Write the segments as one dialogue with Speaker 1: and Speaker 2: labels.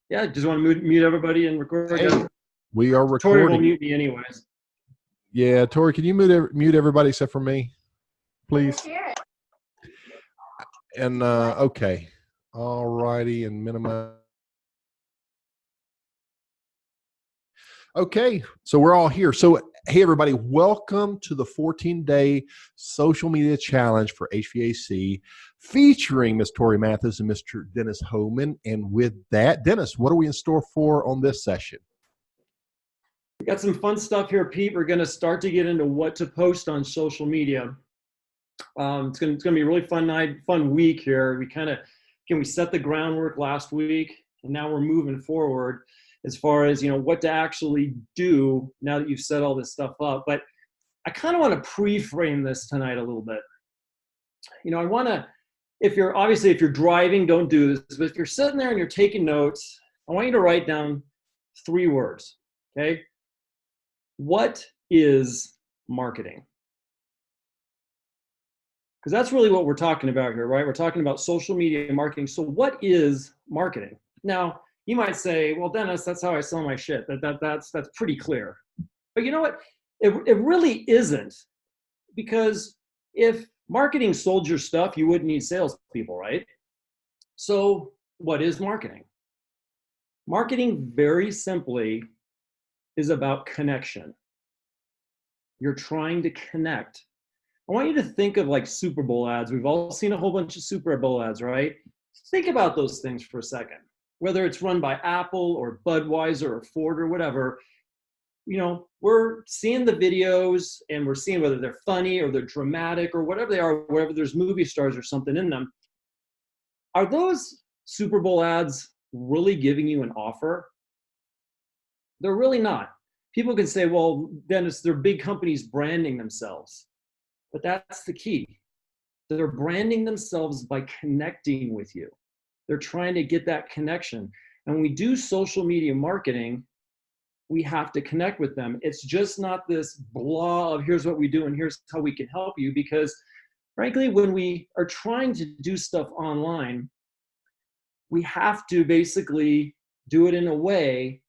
Speaker 1: Yeah, just want to mute everybody and record.
Speaker 2: Hey, we are
Speaker 1: Tori will
Speaker 2: recording.
Speaker 1: mute me anyways.
Speaker 2: Yeah, Tori, can you mute everybody except for me, please? And okay, all righty, and minimize. Okay, so we're all here. So hey, everybody, welcome to the 14-day social media challenge for HVAC, featuring Miss Tori Mathis and Mr. Dennis Homan. And with that, Dennis, what are we in store for on this session?
Speaker 1: We got some fun stuff here, Pete. We're going to start to get into what to post on social media. It's going to be a really fun week here. We set the groundwork last week, and now we're moving forward as far as, what to actually do now that you've set all this stuff up. But I kind of want to pre-frame this tonight a little bit. I want to, if you're driving, don't do this, but if you're sitting there and you're taking notes, I want you to write down 3 words, okay? What is marketing? Because that's really what we're talking about here, right? We're talking about social media marketing. So what is marketing? Now, you might say, well, Dennis, that's how I sell my shit. That's pretty clear. But you know what? It really isn't, because if marketing sold your stuff, you wouldn't need salespeople, right? So what is marketing? Marketing, very simply, is about connection. You're trying to connect. I want you to think of like Super Bowl ads. We've all seen a whole bunch of Super Bowl ads, right? Think about those things for a second. Whether it's run by Apple or Budweiser or Ford or whatever, we're seeing the videos and we're seeing whether they're funny or they're dramatic or whatever they are, wherever there's movie stars or something in them. Are those Super Bowl ads really giving you an offer? They're really not. People can say, well, Dennis, they're big companies branding themselves. But that's the key. They're branding themselves by connecting with you. They're trying to get that connection. And when we do social media marketing, we have to connect with them. It's just not this blah of here's what we do and here's how we can help you. Because frankly, when we are trying to do stuff online, we have to basically do it in a way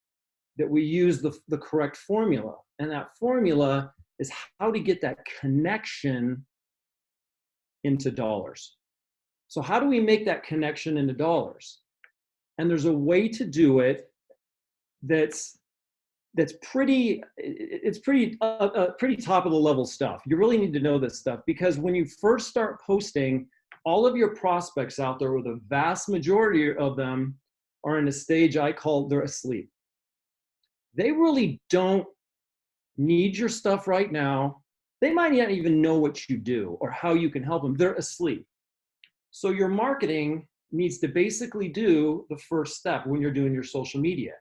Speaker 1: that we use the correct formula. And that formula is how to get that connection into dollars. So how do we make that connection into dollars? And there's a way to do it that's pretty top of the level stuff. You really need to know this stuff, because when you first start posting, all of your prospects out there, or the vast majority of them, are in a stage I call they're asleep. They really don't need your stuff right now. They might not even know what you do or how you can help them. They're asleep. So your marketing needs to basically do the first step when you're doing your social media.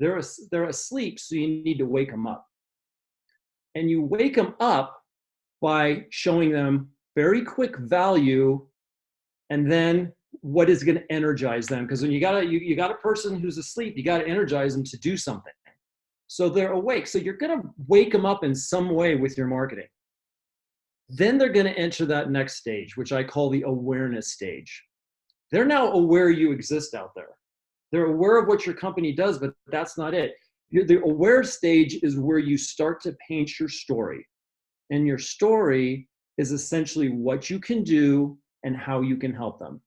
Speaker 1: They're asleep, so you need to wake them up. And you wake them up by showing them very quick value, and then what is going to energize them. Because when you got a person who's asleep, you got to energize them to do something. So they're awake. So you're going to wake them up in some way with your marketing. Then they're going to enter that next stage, which I call the awareness stage. They're now aware you exist out there. They're aware of what your company does, but that's not it. The aware stage is where you start to paint your story. And your story is essentially what you can do and how you can help them.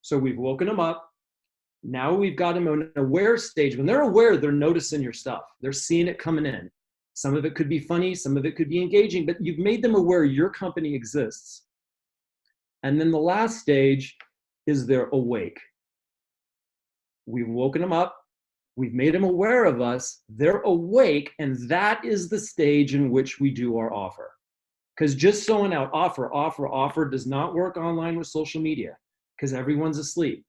Speaker 1: So we've woken them up. Now we've got them in an aware stage. When they're aware, they're noticing your stuff. They're seeing it coming in. Some of it could be funny, some of it could be engaging, but you've made them aware your company exists. And then the last stage is they're awake. We've woken them up. We've made them aware of us. They're awake, and that is the stage in which we do our offer. Because just throwing out offer does not work online with social media, because everyone's asleep.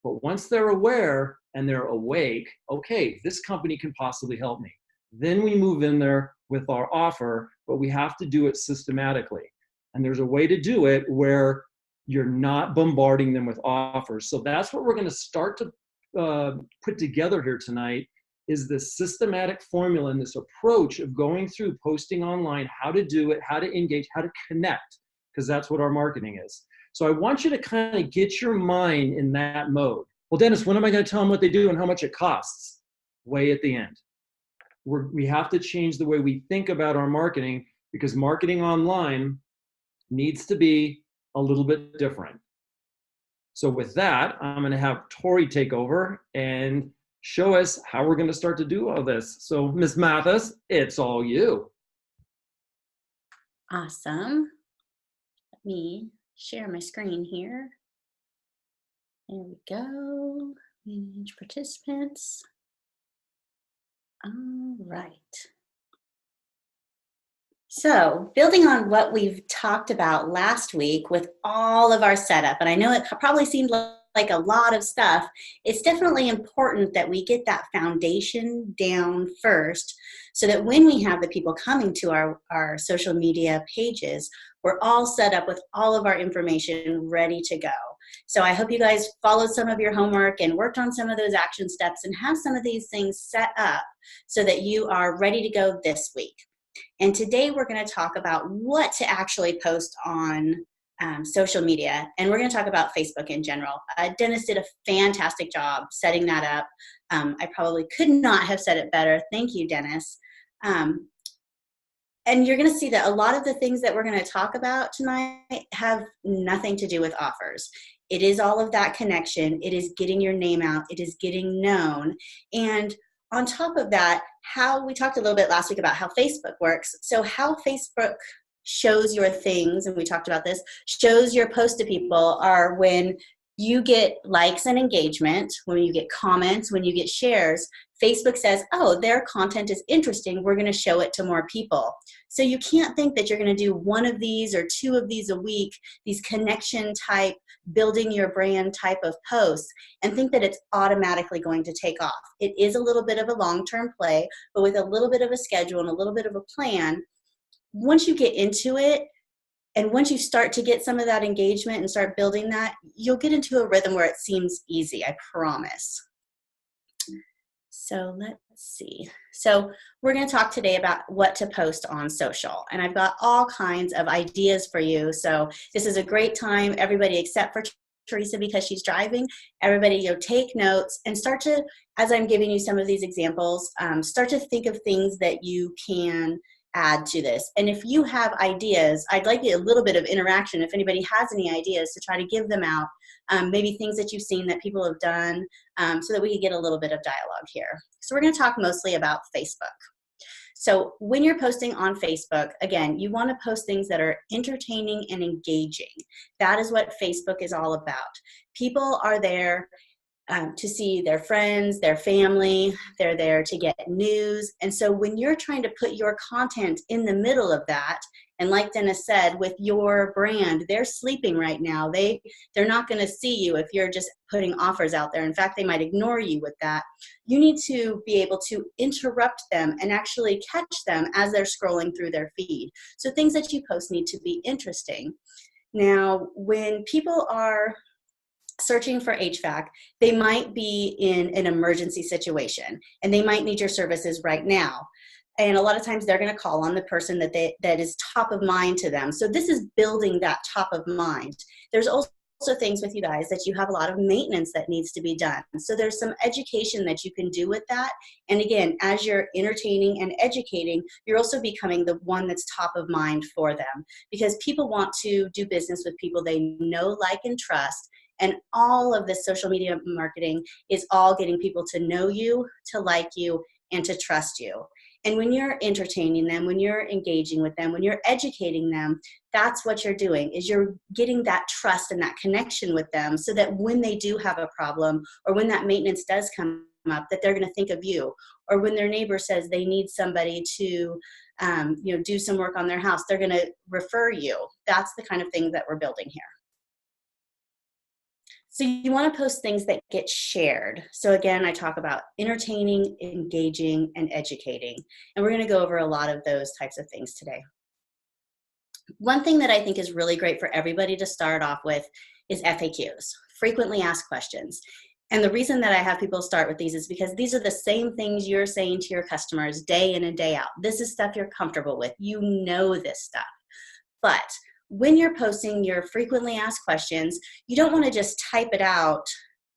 Speaker 1: But once they're aware and they're awake, okay, this company can possibly help me. Then we move in there with our offer, but we have to do it systematically. And there's a way to do it where you're not bombarding them with offers. So that's what we're going to start to put together here tonight, is this systematic formula and this approach of going through posting online, how to do it, how to engage, how to connect, because that's what our marketing is. So I want you to kind of get your mind in that mode. Well, Dennis, when am I going to tell them what they do and how much it costs? Way at the end. We have to change the way we think about our marketing, because marketing online needs to be a little bit different. So with that, I'm going to have Tori take over and show us how we're going to start to do all this. So Ms. Mathis, it's all you.
Speaker 3: Awesome. Let me share my screen here. There we go. Manage participants. All right. So building on what we've talked about last week with all of our setup, and I know it probably seemed like a lot of stuff, it's definitely important that we get that foundation down first so that when we have the people coming to our social media pages, we're all set up with all of our information ready to go. So I hope you guys followed some of your homework and worked on some of those action steps and have some of these things set up so that you are ready to go this week. And today we're going to talk about what to actually post on social media, and we're going to talk about Facebook in general. Dennis did a fantastic job setting that up. I probably could not have said it better. Thank you, Dennis. And you're going to see that a lot of the things that we're going to talk about tonight have nothing to do with offers. It is all of that connection. It is getting your name out. It is getting known. And on top of that, how we talked a little bit last week about how Facebook works. So how Facebook shows your things, and we talked about this, shows your post to people are when you get likes and engagement, when you get comments, when you get shares. Facebook says, oh, their content is interesting, we're going to show it to more people. So you can't think that you're going to do one of these or two of these a week, these connection type, building your brand type of posts, and think that it's automatically going to take off. It is a little bit of a long-term play, but with a little bit of a schedule and a little bit of a plan, once you get into it, and once you start to get some of that engagement and start building that, you'll get into a rhythm where it seems easy, I promise. So let's see. So we're going to talk today about what to post on social. And I've got all kinds of ideas for you. So this is a great time, everybody except for Teresa because she's driving. Everybody, take notes and start to, as I'm giving you some of these examples, start to think of things that you can add to this. And if you have ideas, I'd like a little bit of interaction. If anybody has any ideas, to try to give them out, maybe things that you've seen that people have done, so that we can get a little bit of dialogue here. So we're going to talk mostly about Facebook. So when you're posting on Facebook, again, you want to post things that are entertaining and engaging. That is what Facebook is all about. People are there to see their friends, their family, they're there to get news. And so when you're trying to put your content in the middle of that, and like Dennis said, with your brand, they're sleeping right now. They're not going to see you if you're just putting offers out there. In fact, they might ignore you with that. You need to be able to interrupt them and actually catch them as they're scrolling through their feed. So things that you post need to be interesting. Now, when people are searching for HVAC, they might be in an emergency situation and they might need your services right now. And a lot of times they're going to call on the person that is top of mind to them. So this is building that top of mind. There's also things with you guys that you have a lot of maintenance that needs to be done. So there's some education that you can do with that. And again, as you're entertaining and educating, you're also becoming the one that's top of mind for them, because people want to do business with people they know, like, and trust. And all of this social media marketing is all getting people to know you, to like you, and to trust you. And when you're entertaining them, when you're engaging with them, when you're educating them, that's what you're doing, is you're getting that trust and that connection with them so that when they do have a problem or when that maintenance does come up, that they're going to think of you. Or when their neighbor says they need somebody to do some work on their house, they're going to refer you. That's the kind of thing that we're building here. So you want to post things that get shared. So again, I talk about entertaining, engaging, and educating. And we're going to go over a lot of those types of things today. One thing that I think is really great for everybody to start off with is FAQs, frequently asked questions. And the reason that I have people start with these is because these are the same things you're saying to your customers day in and day out. This is stuff you're comfortable with. You know this stuff. But when you're posting your frequently asked questions, you don't want to just type it out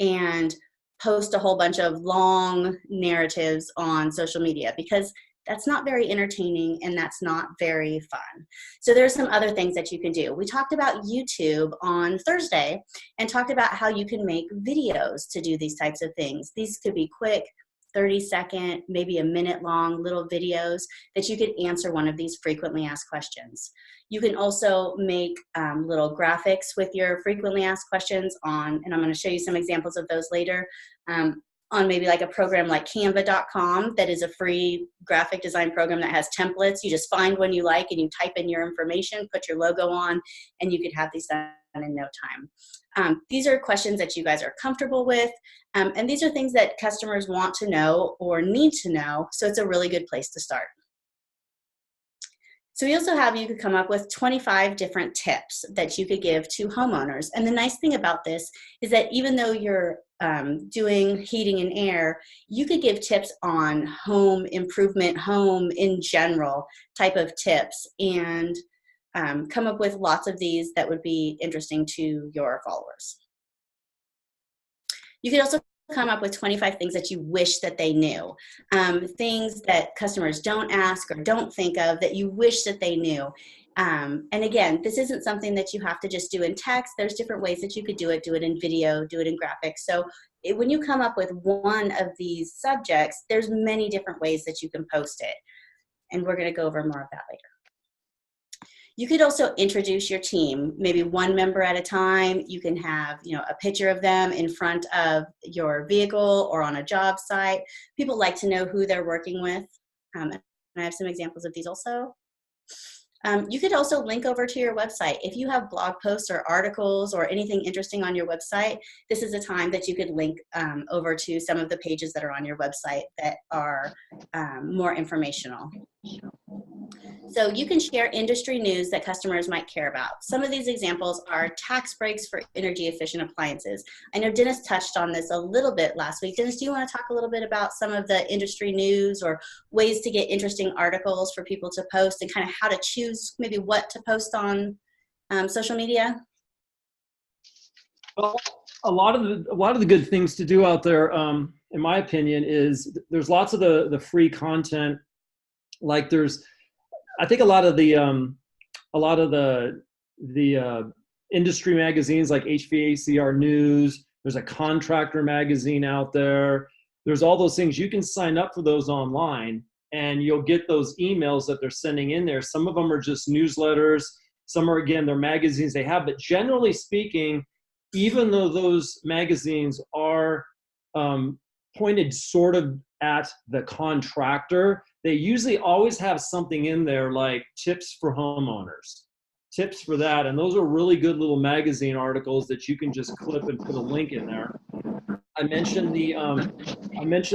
Speaker 3: and post a whole bunch of long narratives on social media, because that's not very entertaining and that's not very fun. So there's some other things that you can do. We talked about YouTube on Thursday and talked about how you can make videos to do these types of things. These could be quick, 30-second, maybe a minute long little videos that you could answer one of these frequently asked questions. You can also make little graphics with your frequently asked questions on, and I'm going to show you some examples of those later, on maybe like a program like canva.com that is a free graphic design program that has templates. You just find one you like and you type in your information, put your logo on, and you could have these done in no time. These are questions that you guys are comfortable with, and these are things that customers want to know or need to know, so it's a really good place to start. So we also have, you could come up with 25 different tips that you could give to homeowners. And the nice thing about this is that even though you're doing heating and air, you could give tips on home improvement, home in general type of tips, and come up with lots of these that would be interesting to your followers. You could also come up with 25 things that you wish that they knew, things that customers don't ask or don't think of that you wish that they knew. And again, this isn't something that you have to just do in text. There's different ways that you could do it in video, do it in graphics. So when you come up with one of these subjects, there's many different ways that you can post it. And we're going to go over more of that later. You could also introduce your team, maybe one member at a time. You can have, a picture of them in front of your vehicle or on a job site. People like to know who they're working with. And I have some examples of these also. You could also link over to your website. If you have blog posts or articles or anything interesting on your website, this is a time that you could link over to some of the pages that are on your website that are more informational. So you can share industry news that customers might care about. Some of these examples are tax breaks for energy efficient appliances. I know Dennis touched on this a little bit last week. Dennis, do you want to talk a little bit about some of the industry news or ways to get interesting articles for people to post, and kind of how to choose maybe what to post on social media?
Speaker 1: Well, a lot of the good things to do out there, in my opinion, is there's lots of the free content. Like I think a lot of the industry magazines like HVACR News. There's a contractor magazine out there. There's all those things. You can sign up for those online, and you'll get those emails that they're sending in there. Some of them are just newsletters. Some are, again, they're magazines they have. But generally speaking, even though those magazines are pointed sort of at the contractor, they usually always have something in there like tips for homeowners, tips for that. And those are really good little magazine articles that you can just clip and put a link in there. I mentioned the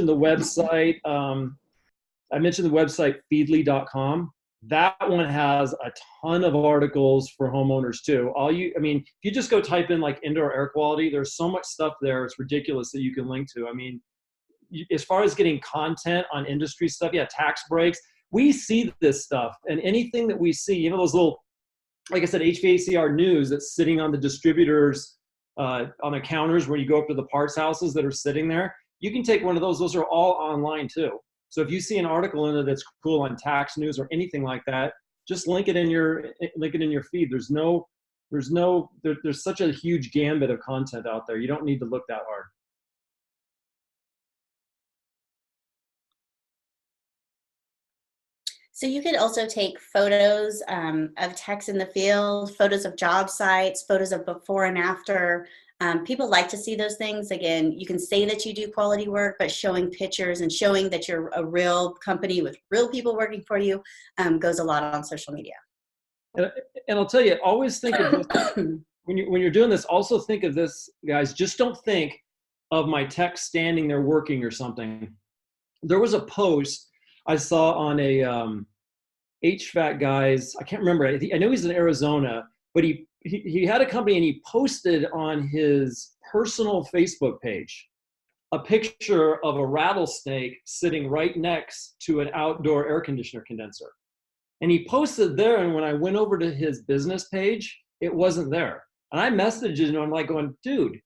Speaker 1: website. I mentioned the website feedly.com. That one has a ton of articles for homeowners too. If you just go type in like indoor air quality, there's so much stuff there. It's ridiculous that you can link to. As far as getting content on industry stuff, tax breaks, we see this stuff, and anything that we see, those little, like I said, HVACR News that's sitting on the distributors, on the counters where you go up to the parts houses that are sitting there, you can take one of those. Those are all online too. So if you see an article in it that's cool on tax news or anything like that, just link it in your feed. There's such a huge gambit of content out there. You don't need to look that hard.
Speaker 3: So you could also take photos of techs in the field, photos of job sites, photos of before and after. People like to see those things. Again, you can say that you do quality work, but showing pictures and showing that you're a real company with real people working for you goes a lot on social media.
Speaker 1: And I'll tell you, always think of this, when you're doing this, also think of this, guys. Just don't think of my tech standing there working or something. There was a post I saw on a HVAC guys, I can't remember. I know he's in Arizona, but he had a company, and he posted on his personal Facebook page a picture of a rattlesnake sitting right next to an outdoor air conditioner condenser. And he posted there, and when I went over to his business page, it wasn't there. And I messaged him, and I'm like going, dude,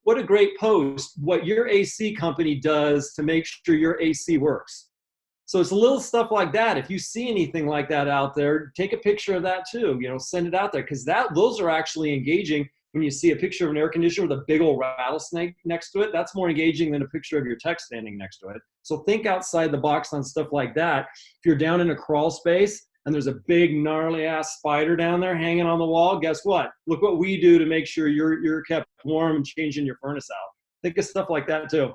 Speaker 1: what a great post, what your AC company does to make sure your AC works. So it's little stuff like that. If you see anything like that out there, take a picture of that too, send it out there, because those are actually engaging. When you see a picture of an air conditioner with a big old rattlesnake next to it, that's more engaging than a picture of your tech standing next to it. So think outside the box on stuff like that. If you're down in a crawl space and there's a big gnarly ass spider down there hanging on the wall, guess what? Look what we do to make sure you're kept warm and changing your furnace out. Think of stuff like that too.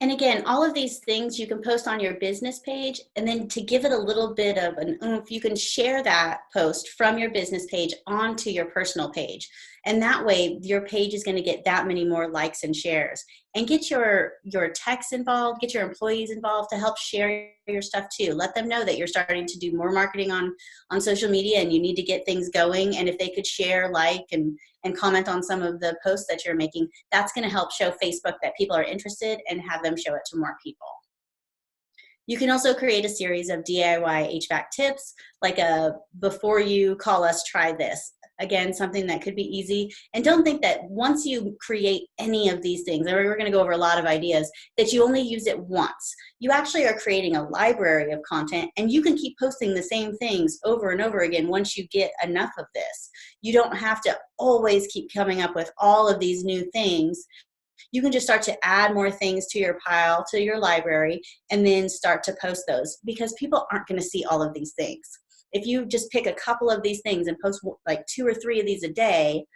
Speaker 3: And again, all of these things you can post on your business page, and then to give it a little bit of an oomph, you can share that post from your business page onto your personal page. And that way your page is going to get that many more likes and shares. And get your techs involved, get your employees involved to help share your stuff too. Let them know that you're starting to do more marketing on social media and you need to get things going. And if they could share, like, and comment on some of the posts that you're making, that's going to help show Facebook that people are interested and have them show it to more people. You can also create a series of DIY HVAC tips, like a before you call us, try this. Again, something that could be easy. And don't think that once you create any of these things, and we're going to go over a lot of ideas, that you only use it once. You actually are creating a library of content, and you can keep posting the same things over and over again once you get enough of this. You don't have to always keep coming up with all of these new things. You can just start to add more things to your pile, to your library, and then start to post those, because people aren't going to see all of these things. If you just pick a couple of these things and post like 2 or 3 of these a day,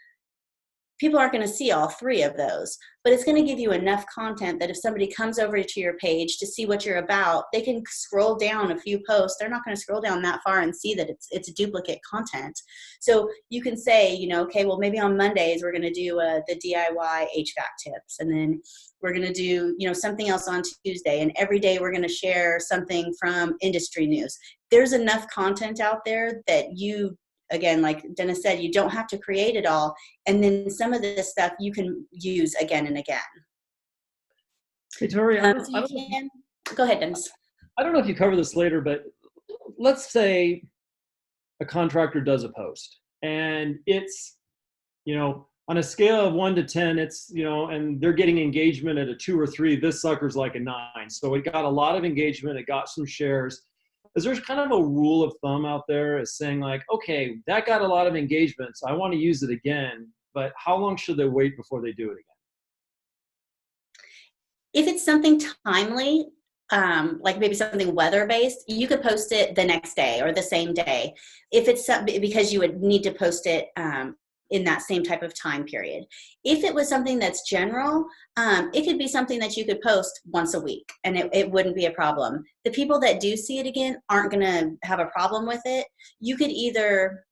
Speaker 3: people aren't going to see all 3 of those. But it's going to give you enough content that if somebody comes over to your page to see what you're about, they can scroll down a few posts. They're not going to scroll down that far and see that it's duplicate content. So you can say, okay, well, maybe on Mondays we're going to do the DIY HVAC tips, and then we're going to do something else on Tuesday, and every day we're going to share something from industry news. There's enough content out there that you, again, like Dennis said, you don't have to create it all. And then some of this stuff you can use again and again.
Speaker 1: Hey, Tori,
Speaker 3: go ahead, Dennis.
Speaker 1: I don't know if you cover this later, but let's say a contractor does a post and it's, on a scale of 1 to 10, it's, and they're getting engagement at a 2 or 3, this sucker's like a 9. So it got a lot of engagement. It got some shares. Is there kind of a rule of thumb out there as saying like, okay, that got a lot of engagement, so I want to use it again, but how long should they wait before they do it again?
Speaker 3: If it's something timely, like maybe something weather-based, you could post it the next day or the same day. If it's because you would need to post it in that same type of time period. If it was something that's general, it could be something that you could post once a week and it wouldn't be a problem. The people that do see it again aren't going to have a problem with it. You could either,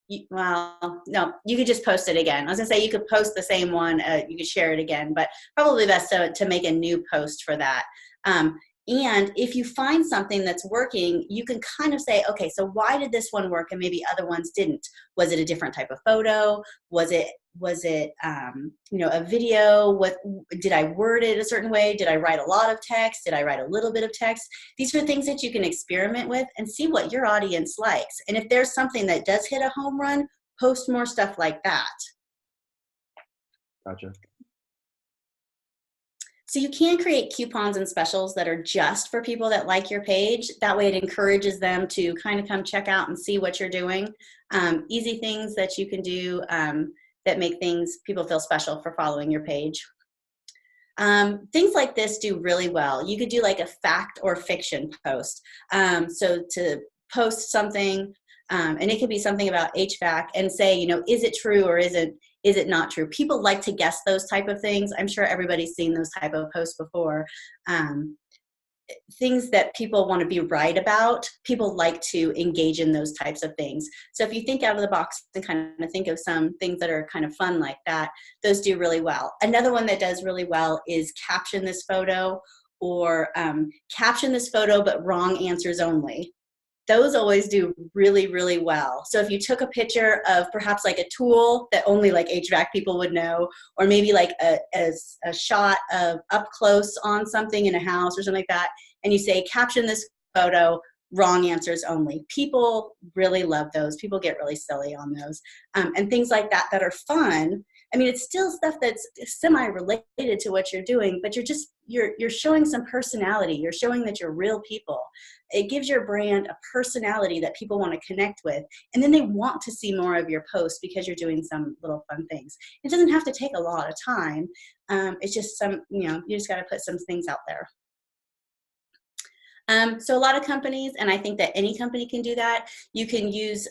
Speaker 3: you could just post it again. I was going to say you could post the same one, you could share it again, but probably best to make a new post for that. And if you find something that's working, you can kind of say, okay, so why did this one work and maybe other ones didn't? Was it a different type of photo? Was it a video? What did I word it a certain way? Did I write a lot of text? Did I write a little bit of text? These are things that you can experiment with and see what your audience likes. And if there's something that does hit a home run, post more stuff like that.
Speaker 1: Gotcha.
Speaker 3: So you can create coupons and specials that are just for people that like your page. That way it encourages them to kind of come check out and see what you're doing. Easy things that you can do that make people feel special for following your page. Things like this do really well. You could do like a fact or fiction post. So to post something, and it could be something about HVAC and say, is it true or is it not true? People like to guess those type of things. I'm sure everybody's seen those type of posts before. Things that people want to be right about, people like to engage in those types of things. So if you think out of the box and kind of think of some things that are kind of fun like that, those do really well. Another one that does really well is caption this photo, or caption this photo but wrong answers only. Those always do really, really well. So if you took a picture of perhaps like a tool that only like HVAC people would know, or maybe like a shot of up close on something in a house or something like that, and you say, caption this photo, wrong answers only. People really love those. People get really silly on those. And things like that are fun I mean, it's still stuff that's semi-related to what you're doing, but you're showing some personality. You're showing that you're real people. It gives your brand a personality that people want to connect with. And then they want to see more of your posts because you're doing some little fun things. It doesn't have to take a lot of time. It's just you just got to put some things out there. So a lot of companies, and I think that any company can do that, you can use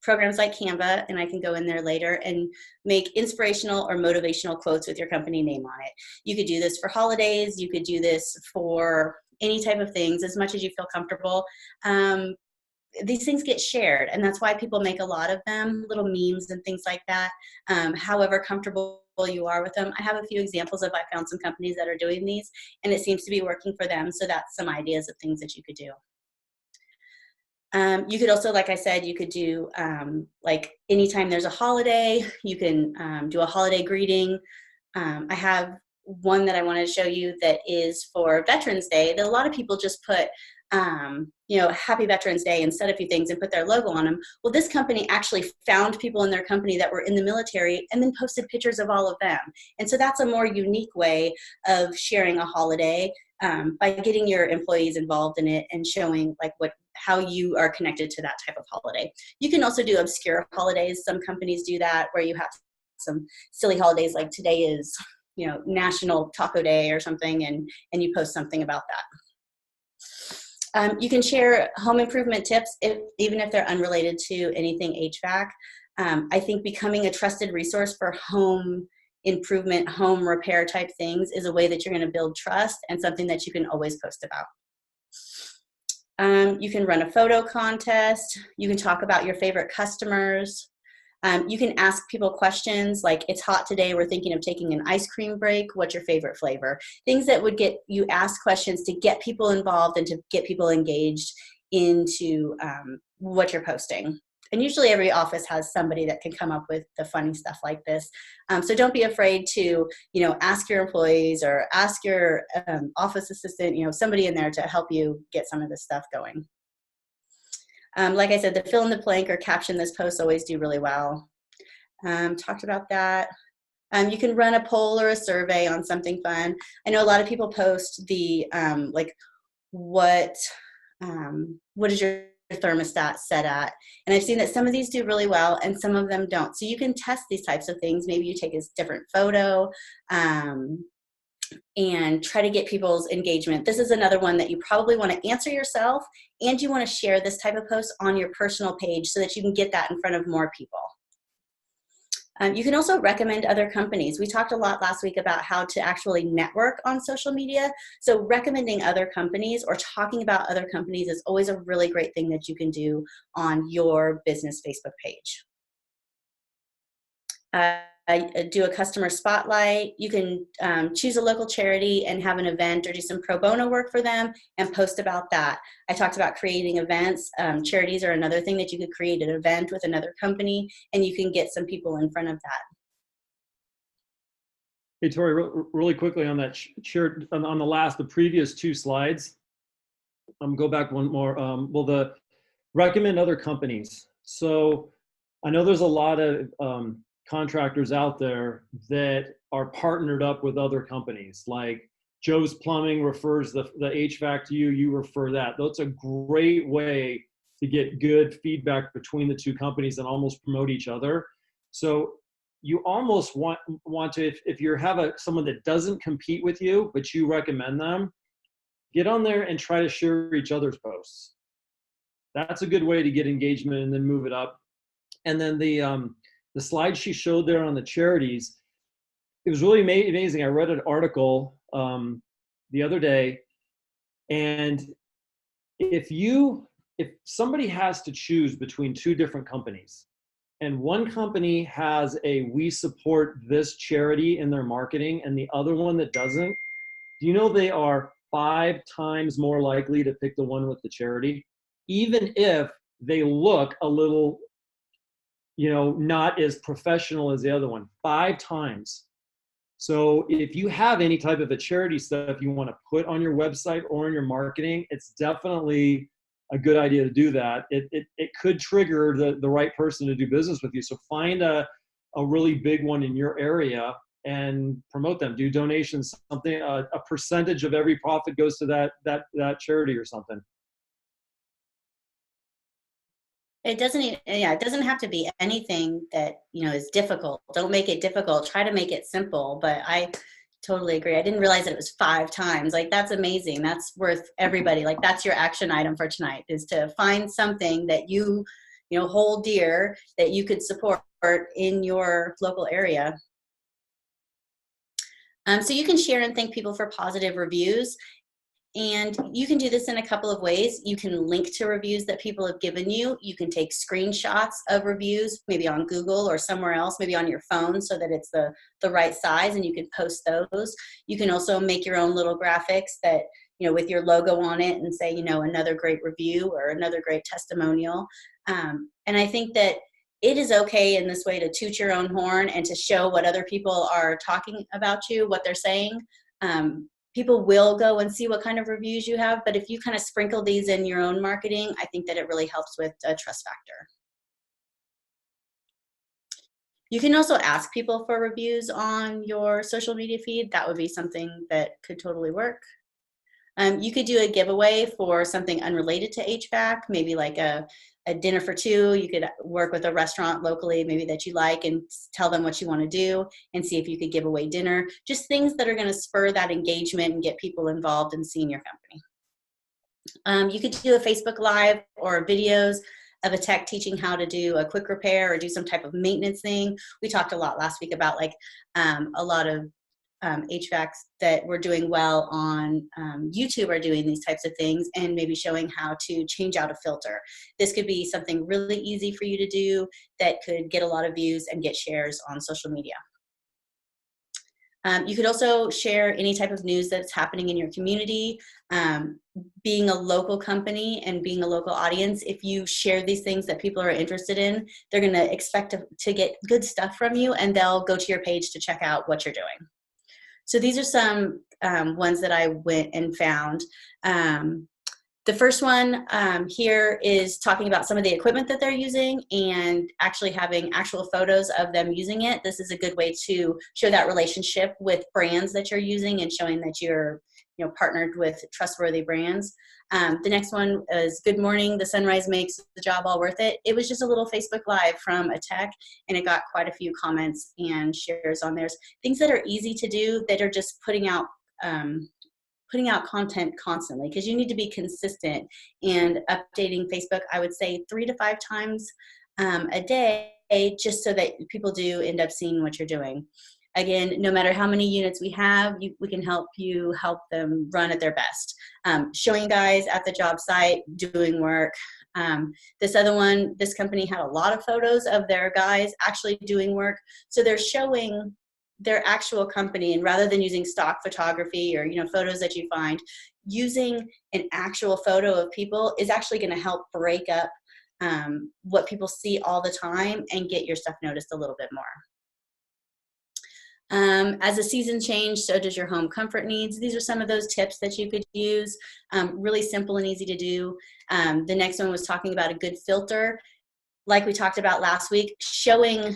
Speaker 3: programs like Canva, and I can go in there later and make inspirational or motivational quotes with your company name on it. You could do this for holidays. You could do this for any type of things, as much as you feel comfortable. These things get shared, and that's why people make a lot of them, little memes and things like that, however comfortable you are with them. I have a few examples I found some companies that are doing these, and it seems to be working for them. So that's some ideas of things that you could do. You could also, like I said, you could do like anytime there's a holiday, you can do a holiday greeting. I have one that I wanted to show you that is for Veterans Day that a lot of people just put Happy Veterans Day and said a few things and put their logo on them. Well, this company actually found people in their company that were in the military and then posted pictures of all of them. And so that's a more unique way of sharing a holiday by getting your employees involved in it and showing like how you are connected to that type of holiday. You can also do obscure holidays. Some companies do that where you have some silly holidays like today is, National Taco Day or something, and you post something about that. You can share home improvement tips, even if they're unrelated to anything HVAC. I think becoming a trusted resource for home improvement, home repair type things is a way that you're going to build trust and something that you can always post about. You can run a photo contest. You can talk about your favorite customers. You can ask people questions like, it's hot today, we're thinking of taking an ice cream break. What's your favorite flavor? Things that would get you ask questions to get people involved and to get people engaged into what you're posting. And usually every office has somebody that can come up with the funny stuff like this. So don't be afraid to, ask your employees or ask your office assistant, somebody in there to help you get some of this stuff going. Like I said, the fill in the blank or caption this post always do really well. Talked about that. You can run a poll or a survey on something fun. I know a lot of people post the what is your thermostat set at? And I've seen that some of these do really well and some of them don't. So you can test these types of things. Maybe you take a different photo and try to get people's engagement. This is another one that you probably want to answer yourself, and you want to share this type of post on your personal page so that you can get that in front of more people. You can also recommend other companies. We talked a lot last week about how to actually network on social media. So recommending other companies or talking about other companies is always a really great thing that you can do on your business Facebook page. Do a customer spotlight. You can choose a local charity and have an event or do some pro bono work for them and post about that. I talked about creating events. Charities are another thing that you could create an event with another company and you can get some people in front of that.
Speaker 1: Hey, Tori, really quickly on that the previous two slides, go back one more. The recommend other companies. So I know there's a lot of contractors out there that are partnered up with other companies, like Joe's Plumbing refers the HVAC to you, you refer that. That's a great way to get good feedback between the two companies and almost promote each other. So you almost want to, if you have someone that doesn't compete with you, but you recommend them, get on there and try to share each other's posts. That's a good way to get engagement and then move it up. And then the slide she showed there on the charities, it was really amazing. I read an article the other day, and if somebody has to choose between two different companies, and one company has we support this charity in their marketing, and the other one that doesn't, do you know they are 5 times more likely to pick the one with the charity, even if they look a little not as professional as the other one, 5 times. So if you have any type of a charity stuff you want to put on your website or in your marketing, it's definitely a good idea to do that. It could trigger the right person to do business with you. So find a a really big one in your area and promote them. Do donations, something, a percentage of every profit goes to that charity or something.
Speaker 3: It doesn't, yeah, it doesn't have to be anything that, is difficult. Don't make it difficult. Try to make it simple. But I totally agree. I didn't realize that it was 5 times. Like, that's amazing. That's worth everybody. Like, that's your action item for tonight, is to find something that you hold dear that you could support in your local area. So you can share and thank people for positive reviews. And you can do this in a couple of ways. You can link to reviews that people have given you. You can take screenshots of reviews, maybe on Google or somewhere else, maybe on your phone, so that it's the right size, and you can post those. You can also make your own little graphics that, with your logo on it, and say, another great review or another great testimonial. And I think that it is okay in this way to toot your own horn and to show what other people are talking about you, what they're saying. People will go and see what kind of reviews you have, but if you kind of sprinkle these in your own marketing, I think that it really helps with a trust factor. You can also ask people for reviews on your social media feed. That would be something that could totally work. You could do a giveaway for something unrelated to HVAC, maybe like a dinner for 2. You could work with a restaurant locally, maybe that you like, and tell them what you want to do and see if you could give away dinner. Just things that are going to spur that engagement and get people involved in seeing your company. You could do a Facebook Live or videos of a tech teaching how to do a quick repair or do some type of maintenance thing. We talked a lot last week about a lot of HVACs that were doing well on YouTube are doing these types of things, and maybe showing how to change out a filter. This could be something really easy for you to do that could get a lot of views and get shares on social media. You could also share any type of news that's happening in your community. Being a local company and being a local audience, if you share these things that people are interested in, they're going to expect to get good stuff from you, and they'll go to your page to check out what you're doing. So these are some ones that I went and found. The first one here is talking about some of the equipment that they're using and actually having actual photos of them using it. This is a good way to show that relationship with brands that you're using and showing that you're partnered with trustworthy brands. The next one is good morning, the sunrise makes the job all worth it. It was just a little Facebook Live from a tech, and it got quite a few comments and shares on there. Things that are easy to do, that are just putting out content constantly, because you need to be consistent and updating Facebook, I would say 3 to 5 times a day, just so that people do end up seeing what you're doing. Again, no matter how many units we have, we can help them run at their best. Showing guys at the job site doing work. This other one, this company had a lot of photos of their guys actually doing work. So they're showing their actual company, and rather than using stock photography or photos that you find, using an actual photo of people is actually going to help break up what people see all the time and get your stuff noticed a little bit more. As the season change, so does your home comfort needs. These are some of those tips that you could use. Really simple and easy to do. The next one was talking about a good filter. Like we talked about last week, showing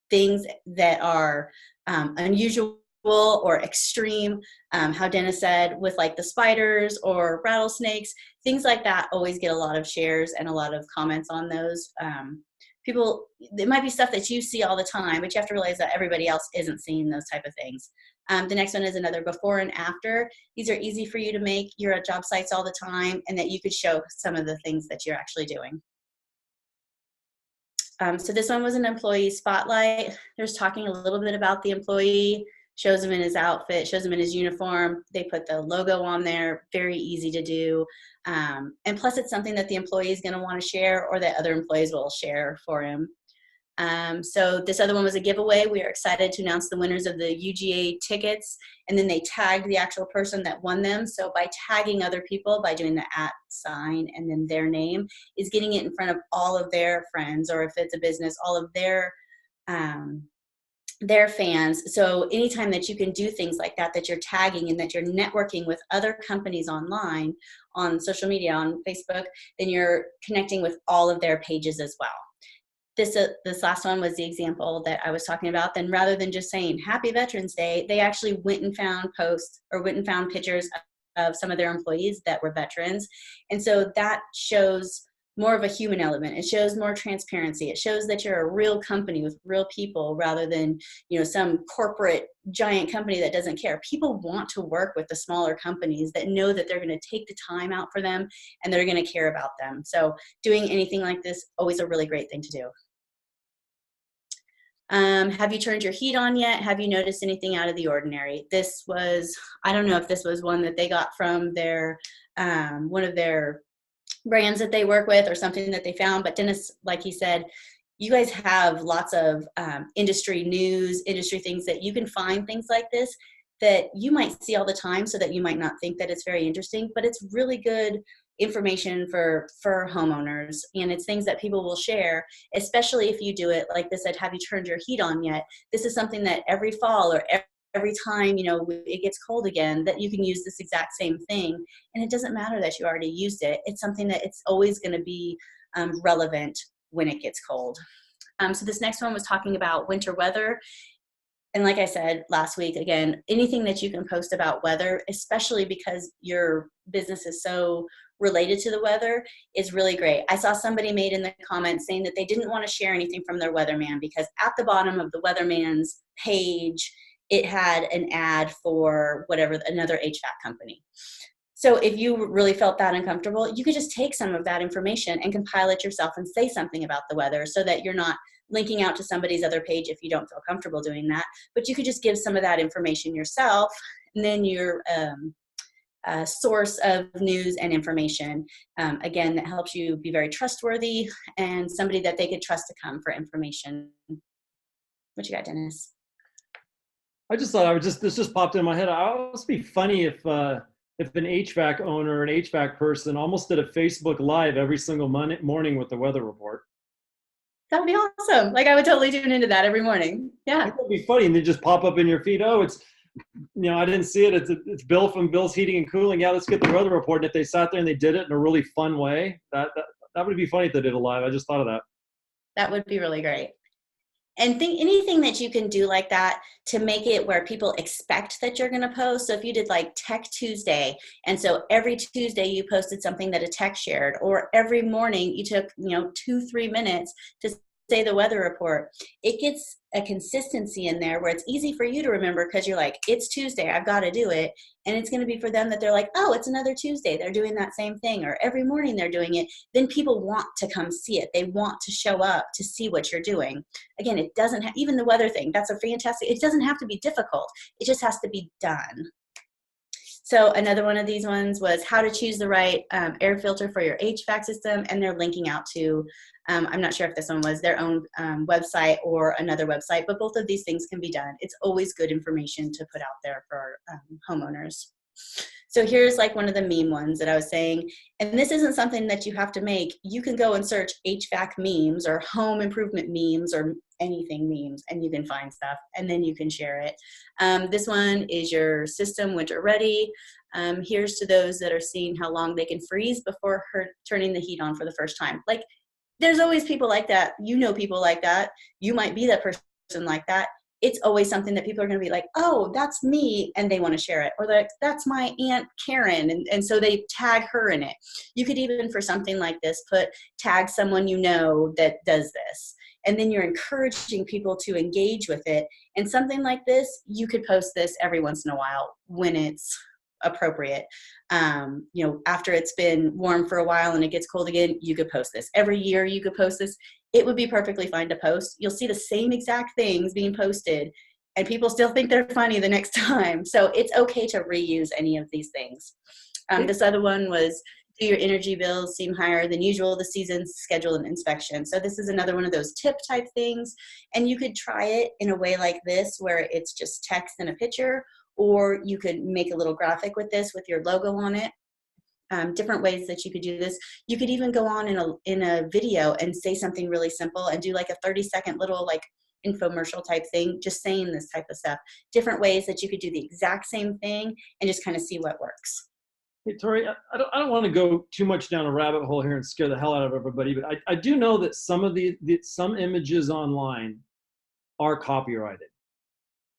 Speaker 3: things that are unusual or extreme, how Dennis said, with like the spiders or rattlesnakes, things like that always get a lot of shares and a lot of comments on those. People, it might be stuff that you see all the time, but you have to realize that everybody else isn't seeing those type of things. The next one is another before and after. These are easy for you to make. You're at job sites all the time, and that you could show some of the things that you're actually doing. So this one was an employee spotlight. There's talking a little bit about the employee, shows him in his outfit, shows him in his uniform. They put the logo on there, very easy to do. And plus it's something that the employee is going to want to share, or that other employees will share for him. So this other one was a giveaway. We are excited to announce the winners of the UGA tickets, and then they tagged the actual person that won them. So by tagging other people, by doing the @ sign and then their name, is getting it in front of all of their friends, or if it's a business, all of their fans. So anytime that you can do things like that, that you're tagging and that you're networking with other companies online, on social media, on Facebook, then you're connecting with all of their pages as well. this last one was the example that I was talking about. Then rather than just saying Happy Veterans Day, they actually went and found posts or went and found pictures of some of their employees that were veterans. And so that shows more of a human element. It shows more transparency. It shows that you're a real company with real people rather than, some corporate giant company that doesn't care. People want to work with the smaller companies that know that they're going to take the time out for them and they're going to care about them. So doing anything like this, always a really great thing to do. Have you turned your heat on yet? Have you noticed anything out of the ordinary? This was, I don't know if this was one that they got from their, one of their brands that they work with or something that they found. But Dennis, like he said, you guys have lots of industry news, industry things that you can find things like this that you might see all the time so that you might not think that it's very interesting, but it's really good information for homeowners, and it's things that people will share, especially if you do it like this said, have you turned your heat on yet? This is something that every fall or every time it gets cold again, that you can use this exact same thing, and it doesn't matter that you already used it. It's something that it's always going to be relevant when it gets cold. So this next one was talking about winter weather. And like I said last week, again, anything that you can post about weather, especially because your business is so related to the weather, is really great. I saw somebody made in the comments saying that they didn't want to share anything from their weatherman because at the bottom of the weatherman's page, it had an ad for whatever, another HVAC company. So if you really felt that uncomfortable, you could just take some of that information and compile it yourself and say something about the weather so that you're not linking out to somebody's other page if you don't feel comfortable doing that. But you could just give some of that information yourself, and then your source of news and information, again, that helps you be very trustworthy and somebody that they could trust to come for information. What you got, Dennis?
Speaker 1: I just thought this just popped in my head. It must be funny if an HVAC owner, an HVAC person almost did a Facebook Live every single morning with the weather report.
Speaker 3: That would be awesome. Like I would totally tune into that every morning. Yeah.
Speaker 1: It would be funny, and they just pop up in your feed. Oh, it's, I didn't see it. It's Bill from Bill's Heating and Cooling. Yeah, let's get the weather report. And if they sat there and they did it in a really fun way, that would be funny if they did it live. I just thought of that.
Speaker 3: That would be really great. And anything that you can do like that to make it where people expect that you're going to post. So if you did like Tech Tuesday, and so every Tuesday you posted something that a tech shared, or every morning you took 2-3 minutes to say the weather report, it gets a consistency in there where it's easy for you to remember because you're like, it's Tuesday, I've got to do it. And it's going to be for them that they're like, oh, it's another Tuesday, they're doing that same thing, or every morning they're doing it. Then people want to come see it. They want to show up to see what you're doing. Again, it doesn't have, even the weather thing, that's a fantastic, it doesn't have to be difficult. It just has to be done. So another one of these ones was how to choose the right air filter for your HVAC system, and they're linking out to, I'm not sure if this one was their own website or another website, but both of these things can be done. It's always good information to put out there for homeowners. So here's like one of the meme ones that I was saying, and this isn't something that you have to make. You can go and search HVAC memes or home improvement memes or anything memes, and you can find stuff, and then you can share it. This one is your system winter ready. Here's to those that are seeing how long they can freeze before turning the heat on for the first time. Like, there's always people like that. People like that. You might be that person like that. It's always something that people are going to be like, oh, that's me, and they want to share it. Or like, that's my Aunt Karen, and so they tag her in it. You could even, for something like this, tag someone that does this. And then you're encouraging people to engage with it. And something like this, you could post this every once in a while when it's appropriate. After it's been warm for a while and it gets cold again, you could post this. Every year you could post this. It would be perfectly fine to post. You'll see the same exact things being posted, and people still think they're funny the next time. So it's okay to reuse any of these things. This other one was, do your energy bills seem higher than usual this season? Schedule an inspection. So this is another one of those tip type things. And you could try it in a way like this, where it's just text and a picture, or you could make a little graphic with this with your logo on it. Different ways that you could do this. You could even go on in a video and say something really simple and do like a 30-second little like infomercial type thing, just saying this type of stuff. Different ways that you could do the exact same thing and just kind of see what works.
Speaker 1: Hey, Tori, I don't want to go too much down a rabbit hole here and scare the hell out of everybody, but I do know that some of some images online are copyrighted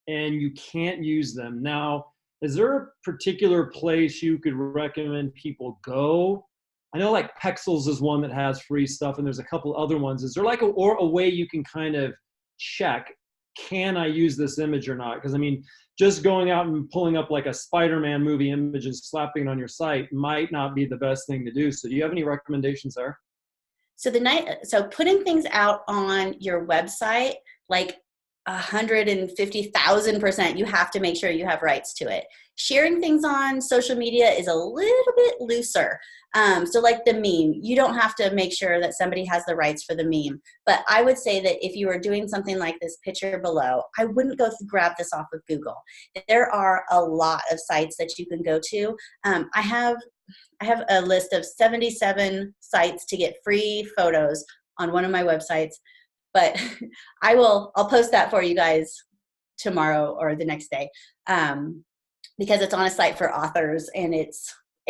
Speaker 1: and you can't use them. Now, is there a particular place you could recommend people go? I know like Pexels is one that has free stuff, and there's a couple other ones. Is there like a way you can kind of check, can I use this image or not? Because I mean, just going out and pulling up like a Spider-Man movie image and slapping it on your site might not be the best thing to do. So do you have any recommendations there?
Speaker 3: So putting things out on your website, like 150,000%, you have to make sure you have rights to it. Sharing things on social media is a little bit looser. So like the meme, you don't have to make sure that somebody has the rights for the meme. But I would say that if you are doing something like this picture below, I wouldn't go grab this off of Google. There are a lot of sites that you can go to. I have a list of 77 sites to get free photos on one of my websites. But I'll post that for you guys tomorrow or the next day, because it's on a site for authors, and it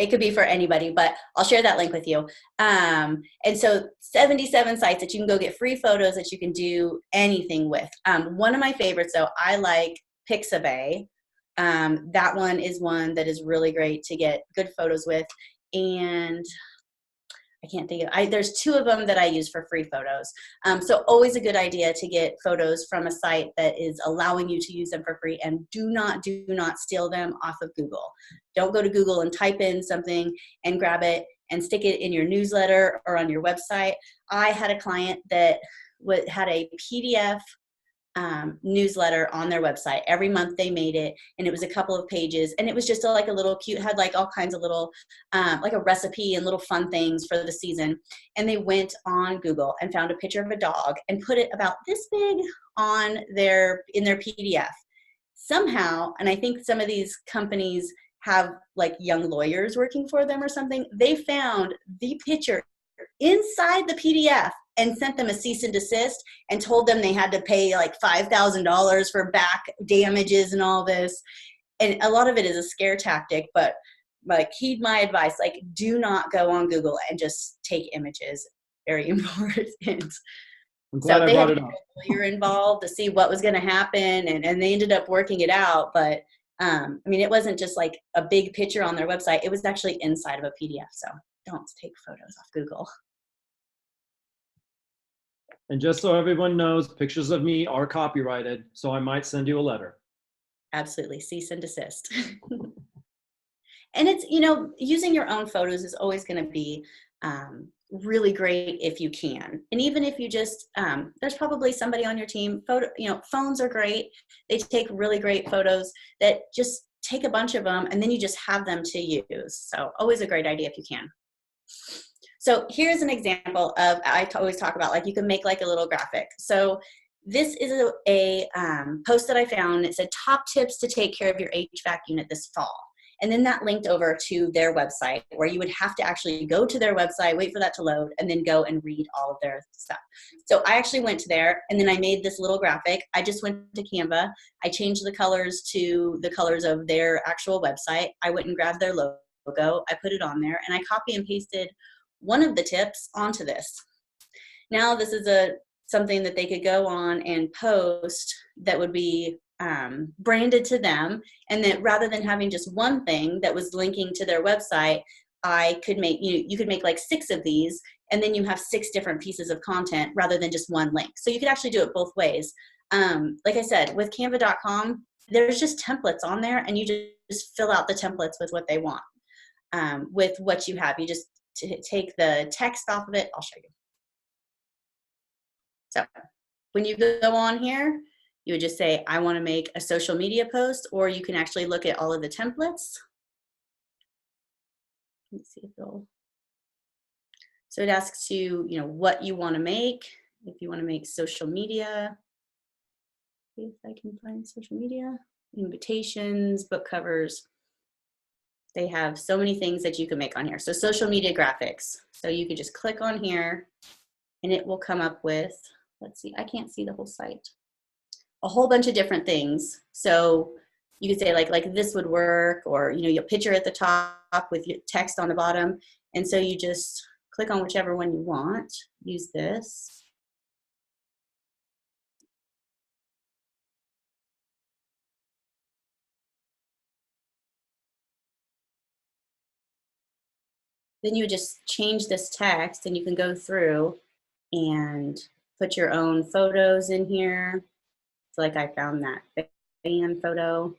Speaker 3: could be for anybody, but I'll share that link with you. And so 77 sites that you can go get free photos that you can do anything with. One of my favorites, though, I like Pixabay. That one is one that is really great to get good photos with. And I can't think of, there's two of them that I use for free photos. So always a good idea to get photos from a site that is allowing you to use them for free, and do not steal them off of Google. Don't go to Google and type in something and grab it and stick it in your newsletter or on your website. I had a client that had a PDF newsletter on their website. Every month they made it, and it was a couple of pages, and it was just like a little cute, had like all kinds of little like a recipe and little fun things for the season. And they went on Google and found a picture of a dog and put it about this big on in their PDF somehow. And I think some of these companies have like young lawyers working for them or something. They found the picture inside the PDF and sent them a cease and desist and told them they had to pay like $5,000 for back damages and all this. And a lot of it is a scare tactic, but like, heed my advice, like, do not go on Google and just take images. Very important.
Speaker 1: I'm glad I brought it up.
Speaker 3: You're involved to see what was going to happen, and they ended up working it out. But I mean, it wasn't just like a big picture on their website. It was actually inside of a PDF. So don't take photos off Google.
Speaker 1: And just so everyone knows, pictures of me are copyrighted, so I might send you a letter.
Speaker 3: Absolutely. Cease and desist. And it's, using your own photos is always going to be really great if you can. And even if you just, there's probably somebody on your team, phones are great. They take really great photos that just take a bunch of them, and then you just have them to use. So always a great idea if you can. So here's an example of, I always talk about, like, you can make like a little graphic. So this is a post that I found. It said top tips to take care of your HVAC unit this fall. And then that linked over to their website, where you would have to actually go to their website, wait for that to load, and then go and read all of their stuff. So I actually went to there, and then I made this little graphic. I just went to Canva. I changed the colors to the colors of their actual website. I went and grabbed their logo. I put it on there, and I copy and pasted one of the tips onto this. Now this is something that they could go on and post that would be branded to them, and that rather than having just one thing that was linking to their website, I could make, you could make like 6 of these, and then you have 6 different pieces of content rather than just one link. So you could actually do it both ways. Like I said, with canva.com, there's just templates on there, and you just fill out the templates with what they want. With what you have, you just take the text off of it. I'll show you. So when you go on here, you would just say, I want to make a social media post, or you can actually look at all of the templates. Let's see if it'll. So it asks you, what you want to make. If you want to make social media, see if I can find social media, invitations, book covers. They have so many things that you can make on here. So social media graphics. So you could just click on here, and it will come up with, let's see, I can't see the whole site. A whole bunch of different things. So you could say like this would work, or, you know, your picture at the top with your text on the bottom. And so you just click on whichever one you want. Use this. Then you would just change this text, and you can go through and put your own photos in here. So like I found that band photo.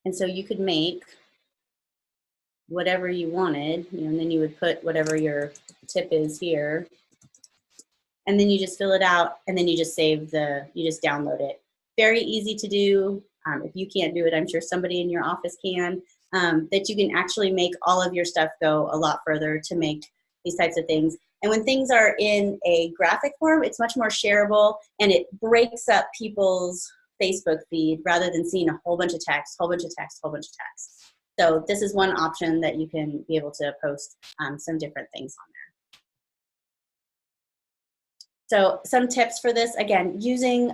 Speaker 3: And so you could make whatever you wanted, you know, and then you would put whatever your tip is here. And then you just fill it out, and then you just you just download it. Very easy to do. If you can't do it, I'm sure somebody in your office can. That you can actually make all of your stuff go a lot further to make these types of things. And when things are in a graphic form, it's much more shareable, and it breaks up people's Facebook feed rather than seeing a whole bunch of text, whole bunch of text, whole bunch of text. So this is one option that you can be able to post some different things on there. So some tips for this, again, using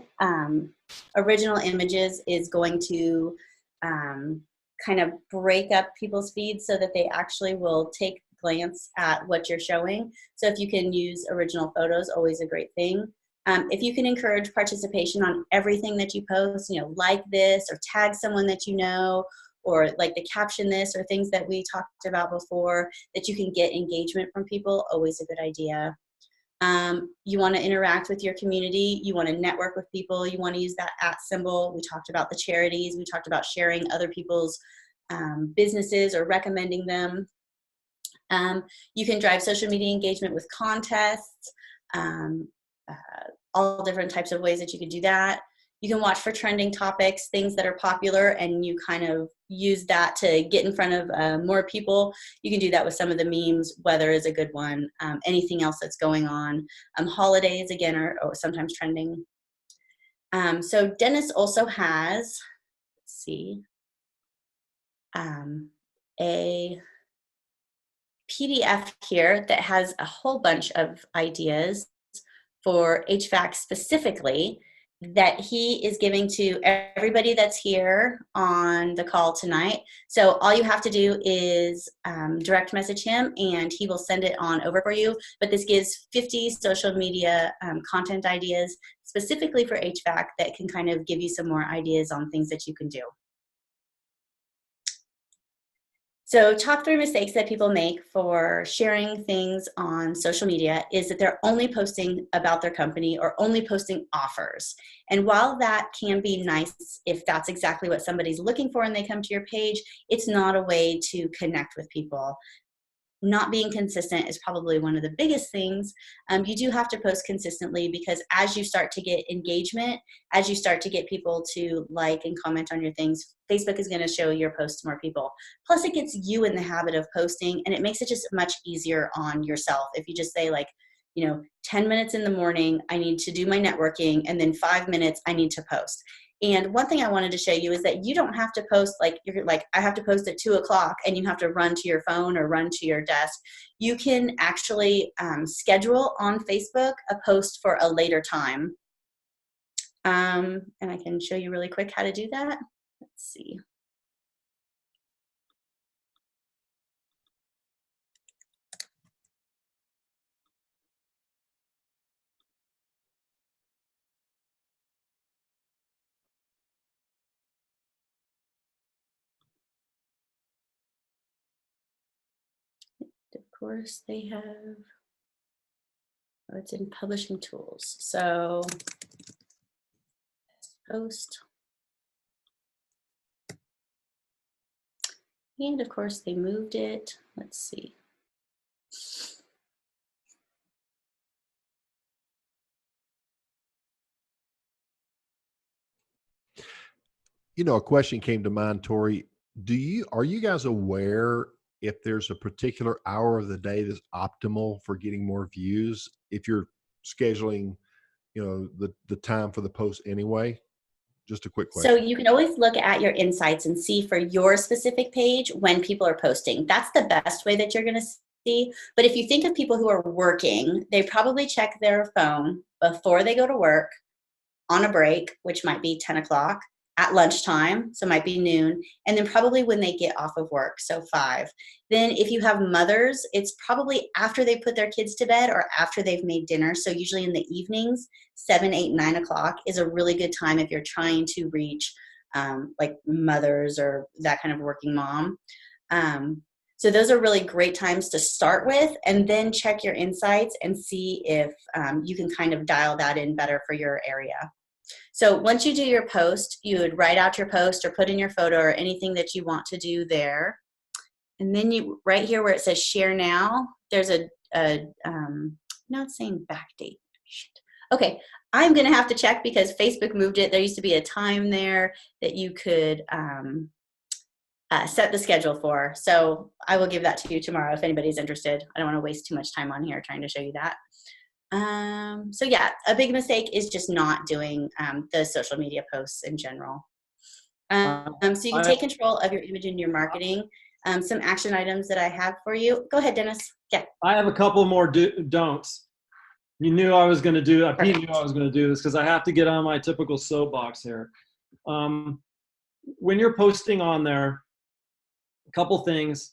Speaker 3: original images is going to kind of break up people's feeds so that they actually will take a glance at what you're showing. So if you can use original photos, always a great thing. If you can encourage participation on everything that you post, you know, like this, or tag someone that you know, or like to caption this, or things that we talked about before, that you can get engagement from people, always a good idea. You want to interact with your community, you want to network with people, you want to use that @ symbol. We talked about the charities, we talked about sharing other people's businesses or recommending them. You can drive social media engagement with contests, all different types of ways that you could do that. You can watch for trending topics, things that are popular, and you kind of use that to get in front of more people. You can do that with some of the memes. Weather is a good one. Anything else that's going on. Holidays, again, are sometimes trending. So Dennis also has, let's see, a PDF here that has a whole bunch of ideas for HVAC specifically that he is giving to everybody that's here on the call tonight. So all you have to do is direct message him, and he will send it on over for you. But this gives 50 social media content ideas specifically for HVAC that can kind of give you some more ideas on things that you can do. So top 3 mistakes that people make for sharing things on social media is that they're only posting about their company or only posting offers. And while that can be nice if that's exactly what somebody's looking for and they come to your page, it's not a way to connect with people. Not being consistent is probably one of the biggest things. You do have to post consistently, because as you start to get engagement, as you start to get people to like and comment on your things, Facebook is going to show your posts to more people. Plus, it gets you in the habit of posting, and it makes it just much easier on yourself. If you just say, like, you know, 10 minutes in the morning, I need to do my networking, and then 5 minutes, I need to post. And one thing I wanted to show you is that you don't have to post like, you're like, I have to post at 2 o'clock and you have to run to your phone or run to your desk. You can actually schedule on Facebook a post for a later time. And I can show you really quick how to do that. Let's see. Of course, they have, oh, it's in publishing tools. So post. And of course, they moved it. Let's see.
Speaker 2: You know, a question came to mind, Tori. Are you guys aware if there's a particular hour of the day that's optimal for getting more views if you're scheduling, you know, the time for the post anyway? Just a quick question.
Speaker 3: So you can always look at your insights and see for your specific page when people are posting. That's the best way that you're going to see. But if you think of people who are working, they probably check their phone before they go to work, on a break, which might be 10 o'clock, at lunchtime, so it might be noon, and then probably when they get off of work, so 5. Then if you have mothers, it's probably after they put their kids to bed or after they've made dinner. So usually in the evenings, 7, 8, 9 o'clock is a really good time if you're trying to reach like mothers or that kind of working mom. So those are really great times to start with, and then check your insights and see if you can kind of dial that in better for your area. So once you do your post, you would write out your post or put in your photo or anything that you want to do there. And then you, right here where it says share now, there's now it's saying backdate. Shit. Okay, I'm gonna have to check because Facebook moved it. There used to be a time there that you could set the schedule for. So I will give that to you tomorrow if anybody's interested. I don't wanna waste too much time on here trying to show you that. So yeah, a big mistake is just not doing the social media posts in general. So you can take control of your image and your marketing. Some action items that I have for you. Go ahead, Dennis. Yeah.
Speaker 1: I have a couple more don'ts. You knew I was going to do that. Pete knew I was going to do this because I have to get on my typical soapbox here. When you're posting on there, a couple things.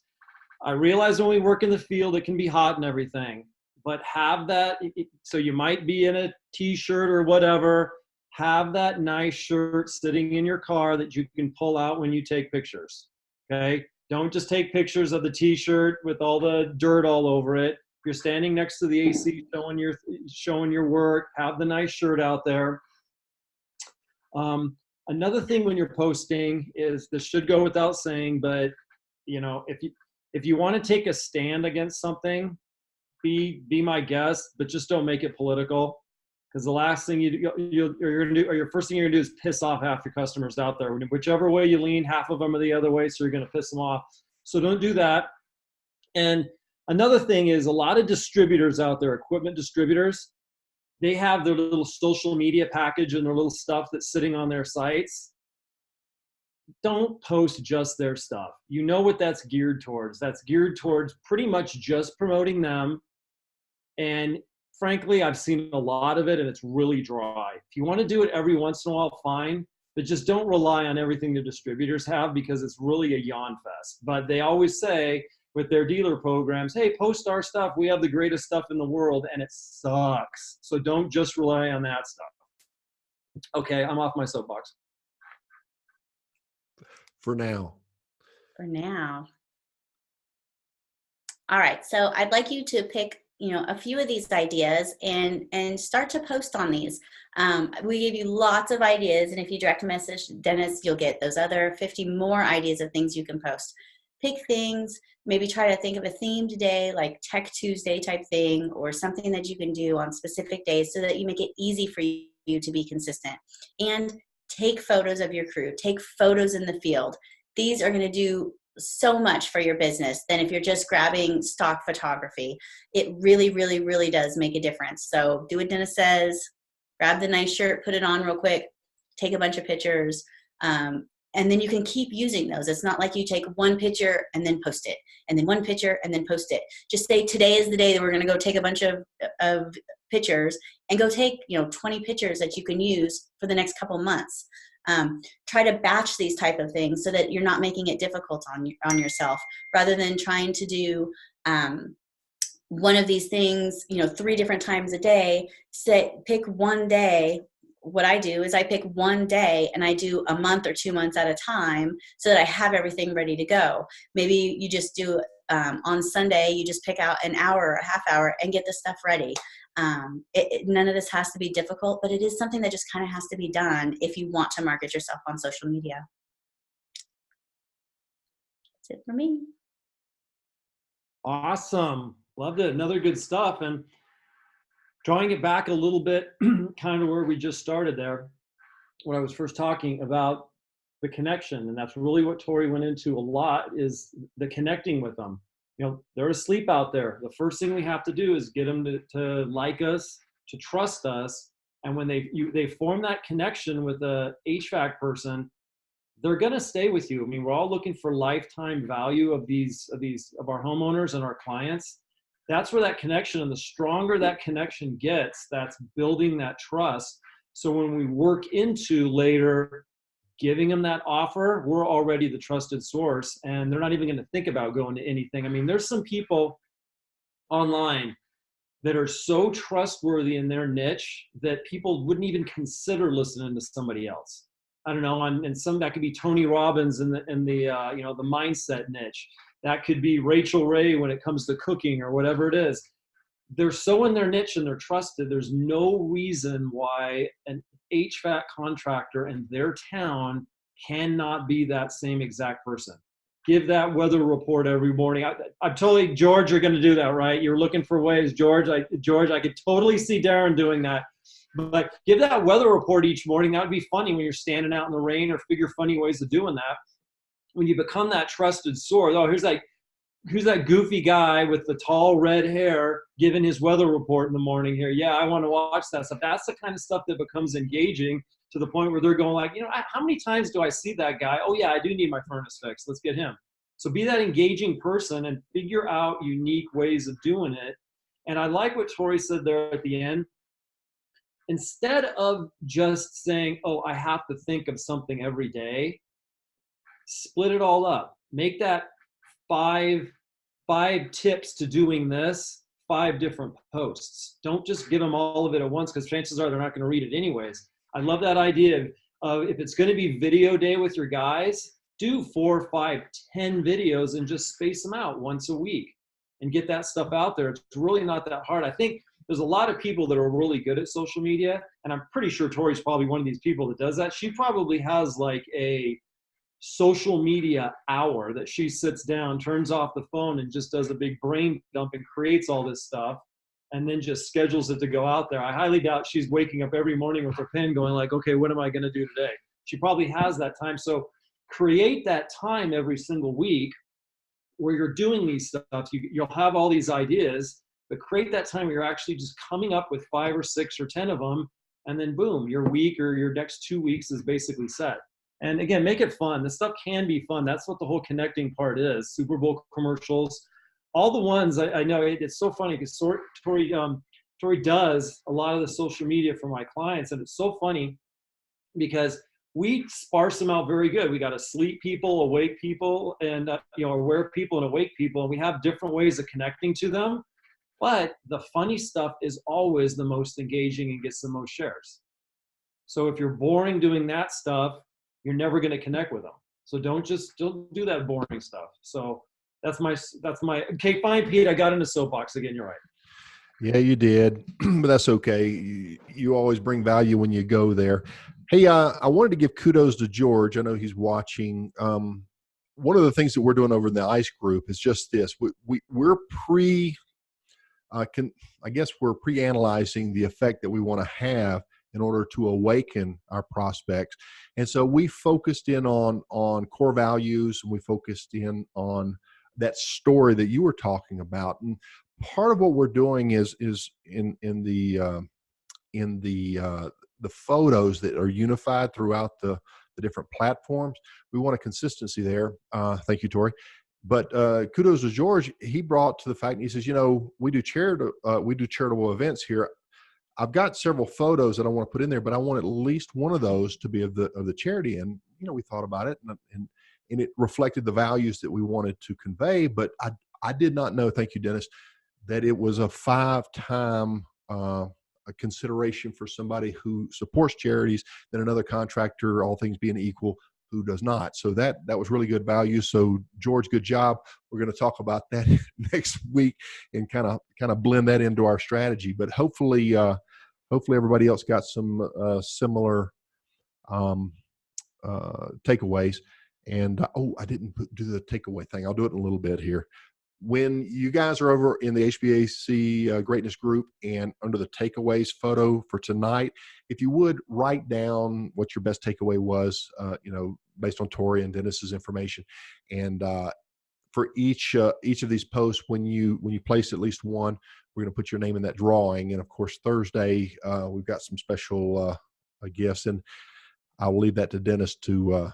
Speaker 1: I realize when we work in the field, it can be hot and everything. But have that, so you might be in a t-shirt or whatever, have that nice shirt sitting in your car that you can pull out when you take pictures, okay? Don't just take pictures of the t-shirt with all the dirt all over it. If you're standing next to the AC showing your work, have the nice shirt out there. Another thing when you're posting is, this should go without saying, but you know, if you want to take a stand against something, be my guest, but just don't make it political, because the last thing you're gonna do, or your first thing you're gonna do, is piss off half your customers out there. Whichever way you lean, half of them are the other way, so you're gonna piss them off. So don't do that. And another thing is, a lot of distributors out there, equipment distributors, they have their little social media package and their little stuff that's sitting on their sites. Don't post just their stuff. You know what that's geared towards. That's geared towards pretty much just promoting them. And frankly, I've seen a lot of it, and it's really dry. If you want to do it every once in a while, fine, but just don't rely on everything the distributors have, because it's really a yawn fest. But they always say with their dealer programs, hey, post our stuff. We have the greatest stuff in the world, and it sucks. So don't just rely on that stuff. Okay, I'm off my soapbox.
Speaker 2: For now.
Speaker 3: For now. All right, so I'd like you to pick a few of these ideas and start to post on these. We gave you lots of ideas, and if you direct message Dennis, you'll get those other 50 more ideas of things you can post. Pick things, maybe try to think of a theme today, like Tech Tuesday type thing, or something that you can do on specific days so that you make it easy for you to be consistent. And take photos of your crew, take photos in the field. These are gonna do so much for your business than if you're just grabbing stock photography. It really, really, really does make a difference. So do what Dennis says, grab the nice shirt, put it on real quick, take a bunch of pictures, and then you can keep using those. It's not like you take one picture and then post it, and then one picture and then post it. Just say, today is the day that we're gonna go take a bunch of pictures, and go take 20 pictures that you can use for the next couple months. Try to batch these type of things so that you're not making it difficult on yourself, rather than trying to do one of these things 3 different times a day. Pick one day. What I do is I pick one day and I do a month or 2 months at a time so that I have everything ready to go. Maybe you just do on Sunday, you just pick out an hour or a half hour and get the stuff ready. None of this has to be difficult, but it is something that just kind of has to be done if you want to market yourself on social media. That's it for me.
Speaker 1: Awesome. Loved it. Another good stuff. And drawing it back a little bit, kind of where we just started there, when I was first talking about the connection, and that's really what Tori went into a lot, is the connecting with them. They're asleep out there. The first thing we have to do is get them to like us, to trust us. And when they form that connection with a HVAC person, they're going to stay with you. I mean, we're all looking for lifetime value of our homeowners and our clients. That's where that connection, and the stronger that connection gets, that's building that trust. So when we work into later giving them that offer, we're already the trusted source, and they're not even going to think about going to anything. I mean, there's some people online that are so trustworthy in their niche that people wouldn't even consider listening to somebody else. I don't know, and some that could be Tony Robbins in the the mindset niche. That could be Rachel Ray when it comes to cooking or whatever it is. They're so in their niche and they're trusted. There's no reason why an HVAC contractor in their town cannot be that same exact person. Give that weather report every morning. I'm totally, George, you're going to do that, right? You're looking for ways, George. I could totally see Darren doing that. But give that weather report each morning. That would be funny when you're standing out in the rain, or figure funny ways of doing that. When you become that trusted source, oh, who's that goofy guy with the tall red hair giving his weather report in the morning here? Yeah, I want to watch that stuff. That's the kind of stuff that becomes engaging to the point where they're going like, how many times do I see that guy? Oh yeah, I do need my furnace fixed. Let's get him. So be that engaging person and figure out unique ways of doing it. And I like what Tori said there at the end. Instead of just saying, oh, I have to think of something every day, split it all up. Make that five tips to doing this, 5 different posts. Don't just give them all of it at once, because chances are they're not going to read it anyways. I love that idea of if it's going to be video day with your guys, do 4, 5, 10 videos and just space them out once a week and get that stuff out there. It's really not that hard. I think there's a lot of people that are really good at social media, and I'm pretty sure Tori's probably one of these people that does that. She probably has like a social media hour that she sits down, turns off the phone, and just does a big brain dump and creates all this stuff, and then just schedules it to go out there. I highly doubt she's waking up every morning with her pen going like, okay, what am I going to do today? She probably has that time. So create that time every single week where you're doing these stuff. You'll have all these ideas, but create that time where you're actually just coming up with 5 or 6 or 10 of them, and then boom, your week or your next 2 weeks is basically set. And again, make it fun. This stuff can be fun. That's what the whole connecting part is. Super Bowl commercials, all the ones. I know it's so funny because Tori does a lot of the social media for my clients, and it's so funny because we sparse them out very good. We got asleep people, awake people, and aware people and awake people, and we have different ways of connecting to them. But the funny stuff is always the most engaging and gets the most shares. So if you're boring doing that stuff, you're never going to connect with them. So don't do that boring stuff. So that's my, okay, fine, Pete, I got in the soapbox again. You're right.
Speaker 2: Yeah, you did, but that's okay. You always bring value when you go there. Hey, I wanted to give kudos to George. I know he's watching. One of the things that we're doing over in the ICE group is just this. We're pre-analyzing the effect that we want to have in order to awaken our prospects. And so we focused in on core values, and we focused in on that story that you were talking about. And part of what we're doing is in the photos that are unified throughout the different platforms. We want a consistency there. Thank you, Tori. But kudos to George. He brought to the fact, he says, we do charitable events here. I've got several photos that I want to put in there, but I want at least one of those to be of the charity. And we thought about it, and it reflected the values that we wanted to convey. But I did not know, thank you, Dennis, that it was a 5-time a consideration for somebody who supports charities than another contractor, all things being equal, who does not. So that was really good value. So George, good job. We're going to talk about that next week and kind of blend that into our strategy. But hopefully everybody else got some similar takeaways. And I didn't do the takeaway thing. I'll do it in a little bit here. When you guys are over in the HVAC Greatness group and under the takeaways photo for tonight, if you would write down what your best takeaway was, based on Tori and Dennis's information. And for each of these posts, when you place at least one, we're going to put your name in that drawing. And of course, Thursday, we've got some special gifts, and I will leave that to Dennis to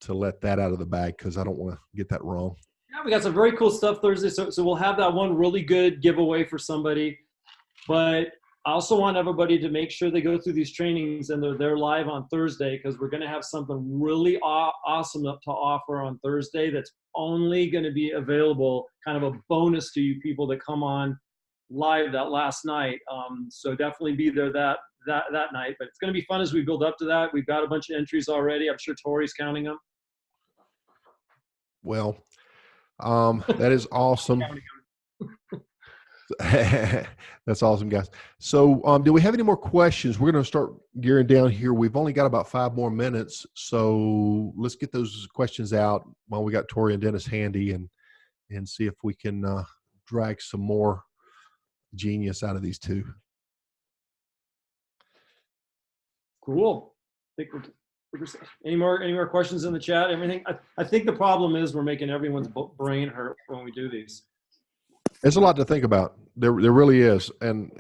Speaker 2: let that out of the bag, because I don't want to get that wrong.
Speaker 1: Yeah, we got some very cool stuff Thursday. So we'll have that one really good giveaway for somebody. But I also want everybody to make sure they go through these trainings and they're live on Thursday, because we're going to have something really awesome to offer on Thursday that's only going to be available, kind of a bonus to you people that come on live that last night. So definitely be there that night. But it's going to be fun as we build up to that. We've got a bunch of entries already. I'm sure Tori's counting them.
Speaker 2: Well, that is awesome. That's awesome, guys. So do we have any more questions? We're going to start gearing down here. We've only got about 5 more minutes, so let's get those questions out while we got Tori and Dennis handy, and see if we can drag some more genius out of these two.
Speaker 1: Cool. Any more questions in the chat? Everything. I think the problem is we're making everyone's brain hurt when we do these.
Speaker 2: There's a lot to think about. There really is, and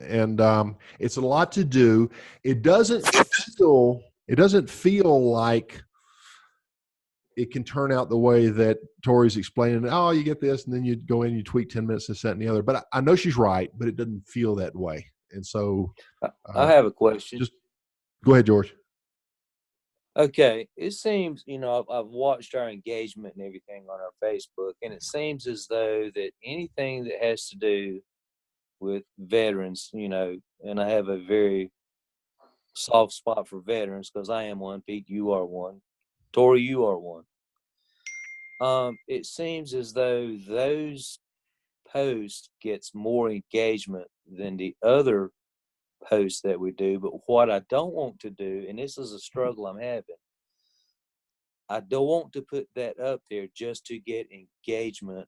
Speaker 2: it's a lot to do. It doesn't feel like it can turn out the way that Tori's explaining. Oh, you get this, and then you go in, you tweak 10 minutes, this, that, and the other. But I know she's right, but it doesn't feel that way. And so,
Speaker 4: I have a question.
Speaker 2: Just go ahead, George.
Speaker 4: Okay, it seems, I've watched our engagement and everything on our Facebook, and it seems as though that anything that has to do with veterans, and I have a very soft spot for veterans because I am one. Pete, you are one. Tori, you are one. It seems as though those posts gets more engagement than the other posts that we do. But what I don't want to do, and this is a struggle I'm having, I don't want to put that up there just to get engagement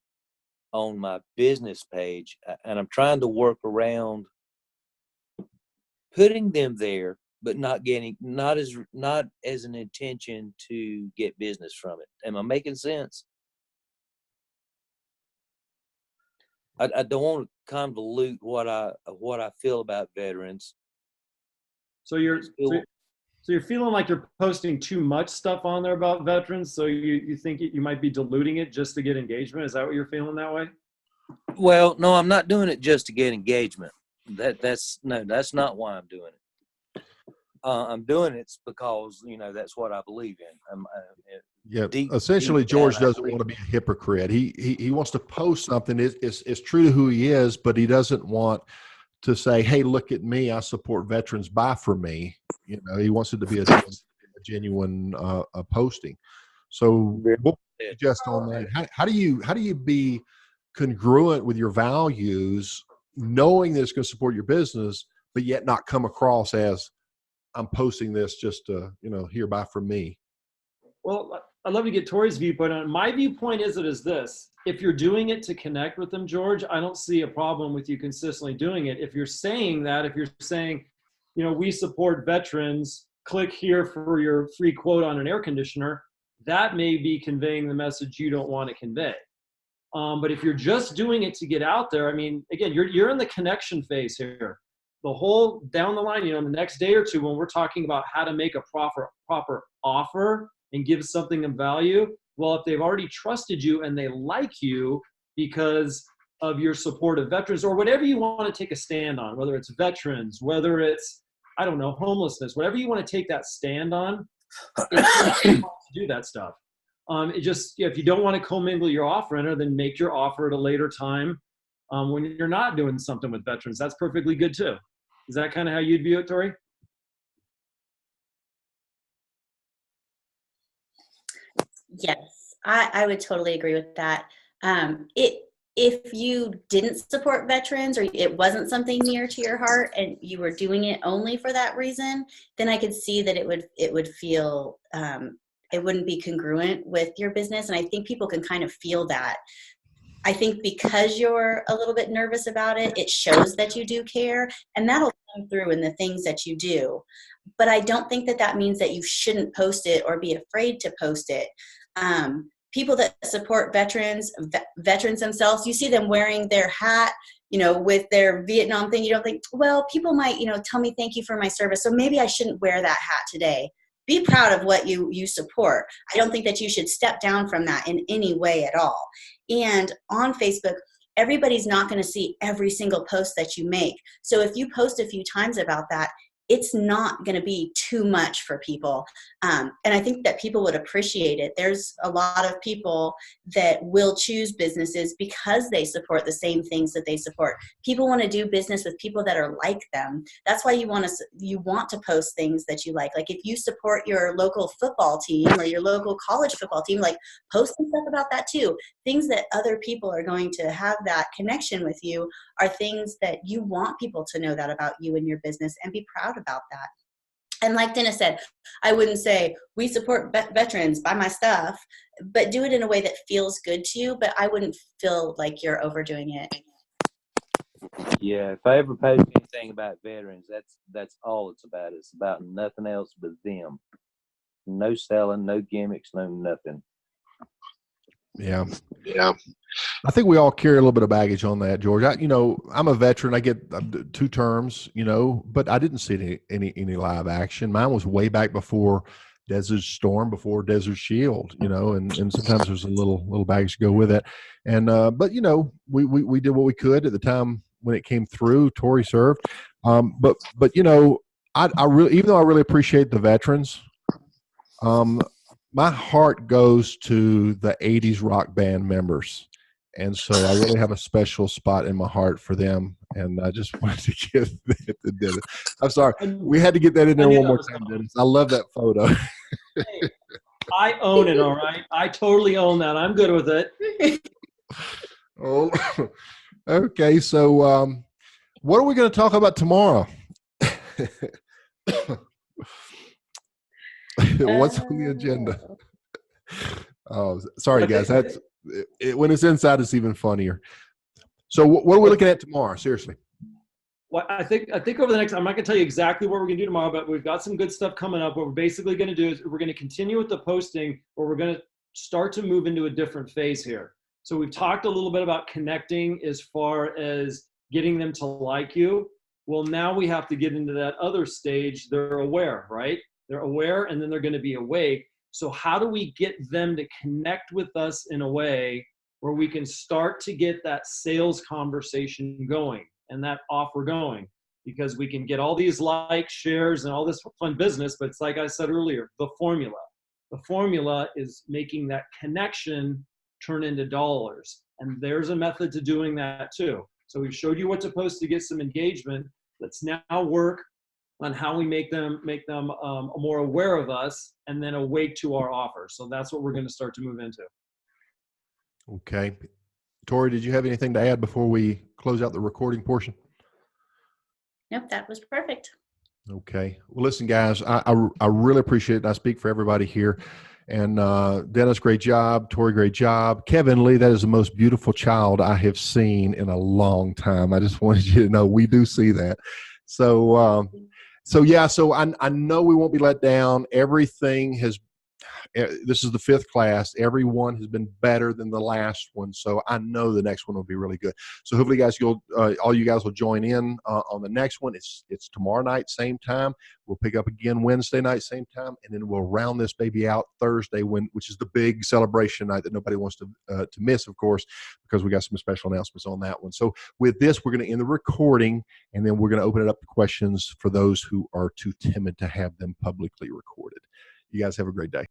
Speaker 4: on my business page. And I'm trying to work around putting them there, but not as an intention to get business from it. Am I making sense? I don't want to convolute what I feel about veterans.
Speaker 1: So you're feeling like you're posting too much stuff on there about veterans. So you think you might be diluting it just to get engagement. Is that what you're feeling that way?
Speaker 4: Well, no, I'm not doing it just to get engagement. That's not why I'm doing it. I'm doing it because that's what I believe in.
Speaker 2: Essentially, George doesn't want to be a hypocrite. He wants to post something. It's true to who he is, but he doesn't want to say, "Hey, look at me! I support veterans. Buy from me." He wants it to be a genuine posting. So, what would you suggest on that? How do you be congruent with your values, knowing that it's going to support your business, but yet not come across as I'm posting this just to, here, buy from me?
Speaker 1: Well, I'd love to get Tori's viewpoint on it. My viewpoint is this. If you're doing it to connect with them, George, I don't see a problem with you consistently doing it. If you're saying, we support veterans, click here for your free quote on an air conditioner, that may be conveying the message you don't want to convey. But if you're just doing it to get out there, again, you're in the connection phase here. The whole down the line, in the next day or two, when we're talking about how to make a proper offer and give something of value, well, if they've already trusted you and they like you because of your support of veterans or whatever you want to take a stand on, whether it's veterans, whether it's, homelessness, whatever you want to take that stand on, it's to do that stuff. If you don't want to commingle your offer in, then make your offer at a later time when you're not doing something with veterans. That's perfectly good too. Is that kind of how you'd view it, Tori?
Speaker 3: Yes, I would totally agree with that. If you didn't support veterans or it wasn't something near to your heart and you were doing it only for that reason, then I could see that it would feel it wouldn't be congruent with your business. And I think people can kind of feel that. I think because you're a little bit nervous about it, it shows that you do care, and that'll come through in the things that you do. But I don't think that means that you shouldn't post it or be afraid to post it. People that support veterans themselves, you see them wearing their hat, with their Vietnam thing. You don't think, well, people might, tell me thank you for my service, so maybe I shouldn't wear that hat today. Be proud of what you support. I don't think that you should step down from that in any way at all. And on Facebook, everybody's not going to see every single post that you make. So if you post a few times about that, it's not going to be too much for people. And I think that people would appreciate it. There's a lot of people that will choose businesses because they support the same things that they support. People want to do business with people that are like them. That's why you want to post things that you like. Like if you support your local football team or your local college football team, like post some stuff about that too. Things that other people are going to have that connection with you are things that you want people to know that about you and your business and be proud about that. And like Dennis said, I wouldn't say we support veterans, buy my stuff, but do it in a way that feels good to you. But I wouldn't feel like you're overdoing it.
Speaker 4: Yeah, if I ever post anything about veterans, that's all it's about. It's about nothing else but them. No selling, no gimmicks, no nothing.
Speaker 2: Yeah. I think we all carry a little bit of baggage on that, George. I'm a veteran. I get 2 terms, but I didn't see any live action. Mine was way back before Desert Storm, before Desert Shield, and sometimes there's a little baggage to go with it. And but we did what we could at the time when it came through. Tori served, but I really, even though I really appreciate the veterans, my heart goes to the 80s rock band members. And so I really have a special spot in my heart for them. And I just wanted to give that to Dennis. I'm sorry. We had to get that in there one more time, Dennis. I love that photo.
Speaker 1: Hey, I own it, all right? I totally own that. I'm good with it.
Speaker 2: Oh, okay. So what are we going to talk about tomorrow? What's on the agenda? Oh, sorry, guys. That's when it's inside, it's even funnier. So, what are we looking at tomorrow? Seriously.
Speaker 1: Well, I think over the next, I'm not going to tell you exactly what we're going to do tomorrow, but we've got some good stuff coming up. What we're basically going to do is we're going to continue with the posting, but we're going to start to move into a different phase here. So we've talked a little bit about connecting as far as getting them to like you. Well, now we have to get into that other stage. They're aware, right? They're aware, and then they're going to be awake. So how do we get them to connect with us in a way where we can start to get that sales conversation going and that offer going? Because we can get all these likes, shares, and all this fun business, but it's like I said earlier, the formula. The formula is making that connection turn into dollars. And there's a method to doing that too. So we've showed you what to post to get some engagement. Let's now work on how we make them more aware of us and then awake to our offer. So that's what we're going to start to move into.
Speaker 2: Okay. Tori, did you have anything to add before we close out the recording portion?
Speaker 3: Nope, that was perfect.
Speaker 2: Okay. Well, listen, guys, I really appreciate it. I speak for everybody here. And Dennis, great job. Tori, great job. Kevin Lee, that is the most beautiful child I have seen in a long time. I just wanted you to know we do see that. So, so I know we won't be let down. Everything has, this is the 5th class. Everyone has been better than the last one. So I know the next one will be really good. So hopefully guys, all you guys will join in on the next one. It's tomorrow night, same time. We'll pick up again Wednesday night, same time. And then we'll round this baby out Thursday, which is the big celebration night that nobody wants to miss, of course, because we got some special announcements on that one. So with this, we're going to end the recording, and then we're going to open it up to questions for those who are too timid to have them publicly recorded. You guys have a great day.